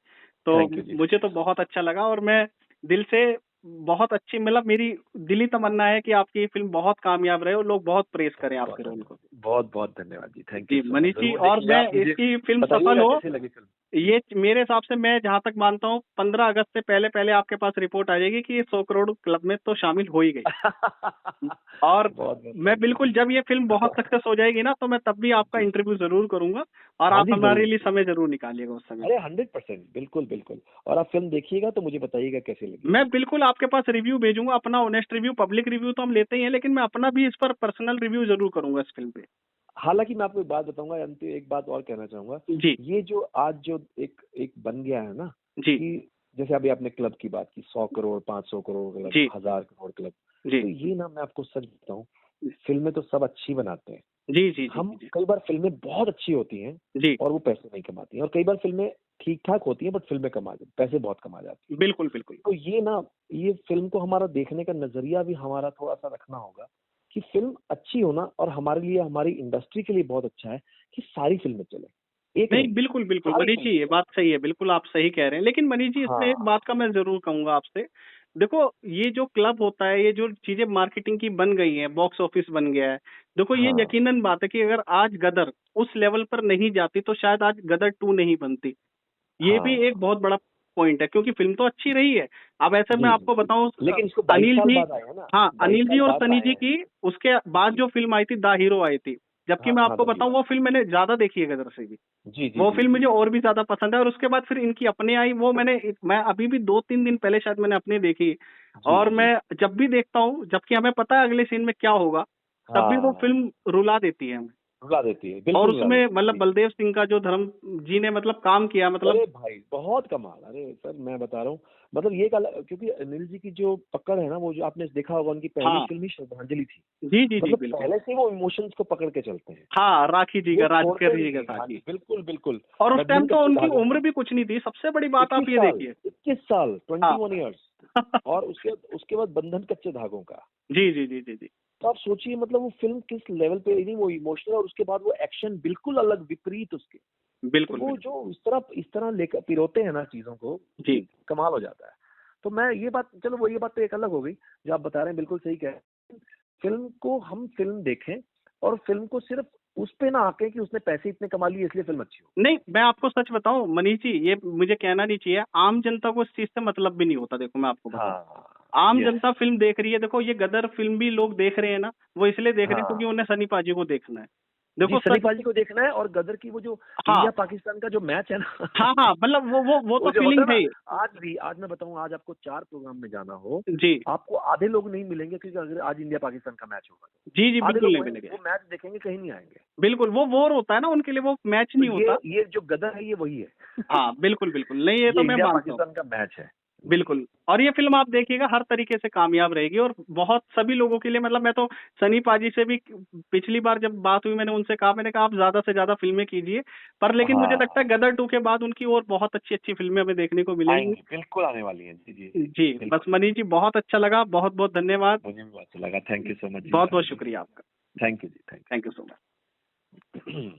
S1: तो
S3: थैंक यू जी,
S1: मुझे
S3: थैंक
S1: तो
S3: यू।
S1: बहुत अच्छा लगा, और मैं दिल से बहुत अच्छी, मतलब मेरी दिली तमन्ना है कि आपकी ये फिल्म बहुत कामयाब रहे और लोग बहुत प्रेस करें
S3: बहुत
S1: आपके रोल को।
S3: धन्यवाद, बहुत बहुत धन्यवाद जी, थैंक यू
S1: जी
S3: सो मच।
S1: मनीष जी,
S3: जरूर
S1: और
S3: देखूंगा,
S1: मैं
S3: आप मुझे
S1: इसकी फिल्म सफल
S3: बताइएगा
S1: हो,
S3: कैसी लगी फिल्म।
S1: ये मेरे हिसाब से, मैं जहां तक मानता हूँ 15 अगस्त से पहले पहले आपके पास रिपोर्ट आ जाएगी कि ये 100 करोड़ क्लब में तो शामिल हो ही गई। और
S3: बहुत बहुत
S1: मैं
S3: थैंक यू
S1: बिल्कुल,
S3: जी।
S1: जब ये फिल्म बहुत सक्सेस हो जाएगी ना, तो मैं तब भी आपका
S3: जी
S1: इंटरव्यू जरूर करूंगा, और
S3: हाँ
S1: आप
S3: जी
S1: हमारे
S3: जरूर
S1: लिए
S3: जरूर।
S1: समय जरूर निकालिएगा उस समय।
S3: अरे 100% बिल्कुल बिल्कुल। और आप फिल्म देखिएगा तो मुझे बताइएगा कैसी लगी।
S1: मैं बिल्कुल आपके पास रिव्यू भेजूंगा, अपना ऑनेस्ट रिव्यू। पब्लिक रिव्यू तो हम लेते ही हैं, लेकिन मैं अपना भी इस पर पर्सनल रिव्यू जरूर करूंगा इस फिल्म पे।
S3: हालांकि मैं आपको एक बात बताऊंगा, अंतिम एक बात और कहना चाहूंगा।
S1: जी
S3: ये जो आज जो एक एक बन गया है ना,
S1: जी
S3: कि जैसे अभी आपने क्लब की बात की, 100 करोड़, 500 करोड़ क्लब,
S1: जी
S3: 1000 करोड़ क्लब,
S1: जी
S3: तो ये ना मैं आपको सच बताऊं, फिल्में तो सब अच्छी बनाते हैं।
S1: जी जी जी
S3: हम
S1: जी
S3: कई बार फिल्में बहुत अच्छी होती हैं
S1: जी,
S3: और वो पैसे नहीं कमाती हैं, और कई बार फिल्में ठीक ठाक होती हैं बट फिल्में पैसे बहुत कमा जाती हैं।
S1: बिल्कुल बिल्कुल
S3: तो ये ना, ये फिल्म को हमारा देखने का नजरिया भी हमारा थोड़ा सा रखना होगा कि फिल्म अच्छी होना, और हमारे लिए, हमारी इंडस्ट्री के लिए बहुत अच्छा है कि सारी फिल्में चले, एक
S1: नहीं,
S3: नहीं,
S1: बिल्कुल बिल्कुल
S3: सारी
S1: मनीष जी,
S3: फिल्में
S1: ये
S3: चले।
S1: बात सही है, बिल्कुल आप सही कह रहे हैं। लेकिन मनीष जी, इसमें एक
S3: हाँ
S1: बात का मैं जरूर कहूंगा आपसे। देखो, ये जो क्लब होता है, ये जो चीजें मार्केटिंग की बन गई है, बॉक्स ऑफिस बन गया है। देखो, ये
S3: हाँ
S1: यकीनन बात है कि अगर आज गदर उस लेवल पर नहीं जाती, तो शायद आज गदर 2 नहीं बनती। ये भी एक
S3: हाँ
S1: बहुत बड़ा पॉइंट है, क्योंकि फिल्म तो अच्छी रही है। अब ऐसे मैं
S3: जी जी
S1: आपको
S3: जी।
S1: बताऊं,
S3: लेकिन इसको 22
S1: अनिल
S3: साल
S1: जी,
S3: बाद आए हैं ना,
S1: हाँ,
S3: 22
S1: अनिल जी
S3: साल
S1: और
S3: बाद
S1: सनी
S3: आए
S1: जी
S3: हैं।
S1: की उसके बाद
S3: जी
S1: जो फिल्म आई थी द हीरो आई थी, जबकि
S3: हाँ
S1: मैं
S3: हाँ
S1: आपको
S3: द
S1: बताऊं,
S3: हीरो।
S1: वो फिल्म मैंने ज्यादा देखी है गदर से भी।
S3: जी जी
S1: वो
S3: जी
S1: फिल्म
S3: जी
S1: मुझे और भी ज्यादा पसंद है, और उसके बाद फिर इनकी अपने आई, वो मैं अभी भी 2-3 दिन पहले शायद मैंने अपने देखी।
S3: जी
S1: और
S3: जी।
S1: मैं जब भी देखता हूँ, जबकि हमें पता है अगले सीन में क्या होगा, तब भी वो
S3: हाँ
S1: फिल्म रुला देती है हमें।
S3: रुला देती है,
S1: और
S3: बिल्कुल रुला
S1: उसमें
S3: देती है
S1: मतलब
S3: जी।
S1: बलदेव सिंह का जो धर्म जी ने मतलब काम किया, मतलब
S3: अरे भाई बहुत कमाल, अरे सर मैं बता रहा हूँ, मतलब ये क्योंकि अनिल जी की जो पकड़ है ना, वो जो आपने देखा होगा, उनकी पहली
S1: हाँ,
S3: फिल्म ही श्रद्धांजलि थी।
S1: जी जी जी
S3: मतलब
S1: बिल्कुल।
S3: पहले से वो इमोशंस को पकड़ के चलते हैं,
S1: हाँ, राखी जी
S3: वो
S1: का,
S3: छोड़ते
S1: राजकर
S3: नहीं
S1: जी के
S3: है।
S1: साथ
S3: हाँ
S1: ही।
S3: जी बिल्कुल बिल्कुल।
S1: और उस टाइम
S3: बंधन
S1: तो
S3: कच्चे
S1: उनकी
S3: धागों
S1: उम्र
S3: का,
S1: भी कुछ नहीं थी, सबसे बड़ी बात
S3: 21
S1: आप ये
S3: साल
S1: देखिए।
S3: 21 साल
S1: हाँ
S3: 21 ईयर्स। और उसके उसके बाद बंधन कच्चे धागों का।
S1: जी जी जी जी जी,
S3: तो आप सोचिए, मतलब वो फिल्म किस लेवल पे नहीं, वो इमोशनल, और उसके बाद वो एक्शन बिल्कुल अलग, विपरीत उसके। तो
S1: बिल्कुल
S3: वो
S1: बिल्कुल।
S3: जो इस तरह लेकर पिरोते हैं ना चीजों को,
S1: जी
S3: कि कमाल हो जाता है। तो मैं ये बात, चलो वो ये बात तो एक अलग हो गई, जो आप बता रहे हैं बिल्कुल सही कह रहे हैं। फिल्म को हम फिल्म देखें, और फिल्म को सिर्फ उस पे ना आके कि उसने पैसे इतने कमा लिए इसलिए फिल्म अच्छी हो।
S1: नहीं, मैं आपको सच बताऊं मनीष जी, ये मुझे कहना नहीं चाहिए, आम जनता को इस चीज से मतलब भी नहीं होता। देखो, मैं आपको बताऊं,
S3: हाँ
S1: आम
S3: यस।
S1: जनता फिल्म देख रही है। देखो, ये गदर फिल्म भी लोग देख रहे हैं ना, वो इसलिए देख रहे हैं क्योंकि
S3: हाँ
S1: उन्हें सनी पाजी को देखना है।
S3: जी,
S1: देखो
S3: सनी
S1: सच,
S3: पाजी को देखना है, और गदर की वो जो
S1: हाँ
S3: इंडिया पाकिस्तान का जो मैच है ना
S1: हाँ हाँ, मतलब वो
S3: वो
S1: तो
S3: जो होता है
S1: फीलिंग है ही।
S3: ना, आज भी, आज मैं बताऊं, आज आपको 4 प्रोग्राम में जाना हो,
S1: जी
S3: आपको आधे लोग नहीं मिलेंगे, क्योंकि अगर आज इंडिया पाकिस्तान का मैच होगा
S1: जी जी,
S3: तो आधे
S1: बिल्कुल
S3: लोग
S1: नहीं
S3: वही
S1: मिलेंगे।
S3: वो मैच देखेंगे, कहीं नहीं आएंगे।
S1: बिल्कुल, वो वॉर होता है ना उनके लिए, वो मैच
S3: तो
S1: नहीं होता।
S3: ये जो गदर है ये वही है
S1: हाँ बिल्कुल बिल्कुल, नहीं ये तो
S3: ये
S1: मैं
S3: इंडिया
S1: मानता हूँ।
S3: पाकिस्तान का मैच है जी।
S1: बिल्कुल, और ये फिल्म आप देखिएगा हर तरीके से कामयाब रहेगी, और बहुत सभी लोगों के लिए। मतलब मैं तो सनी पाजी से भी पिछली बार जब बात हुई, मैंने उनसे कहा, मैंने कहा आप ज्यादा से ज्यादा फिल्में कीजिए, पर लेकिन मुझे लगता है
S3: हाँ
S1: गदर 2 के बाद उनकी और बहुत अच्छी अच्छी फिल्में हमें देखने को मिलेंगी।
S3: आएंगी, बिल्कुल आने वाली हैं जी जी।
S1: जी, बस
S3: बिल्कुल,
S1: मनीष जी, बहुत अच्छा लगा, बहुत बहुत धन्यवाद,
S3: मुझे भी बहुत अच्छा लगा, थैंक यू सो मच जी
S1: बहुत बहुत
S3: राहुल जी।
S1: शुक्रिया आपका।
S3: थैंक यू जी, thank
S1: thank you so much.
S3: You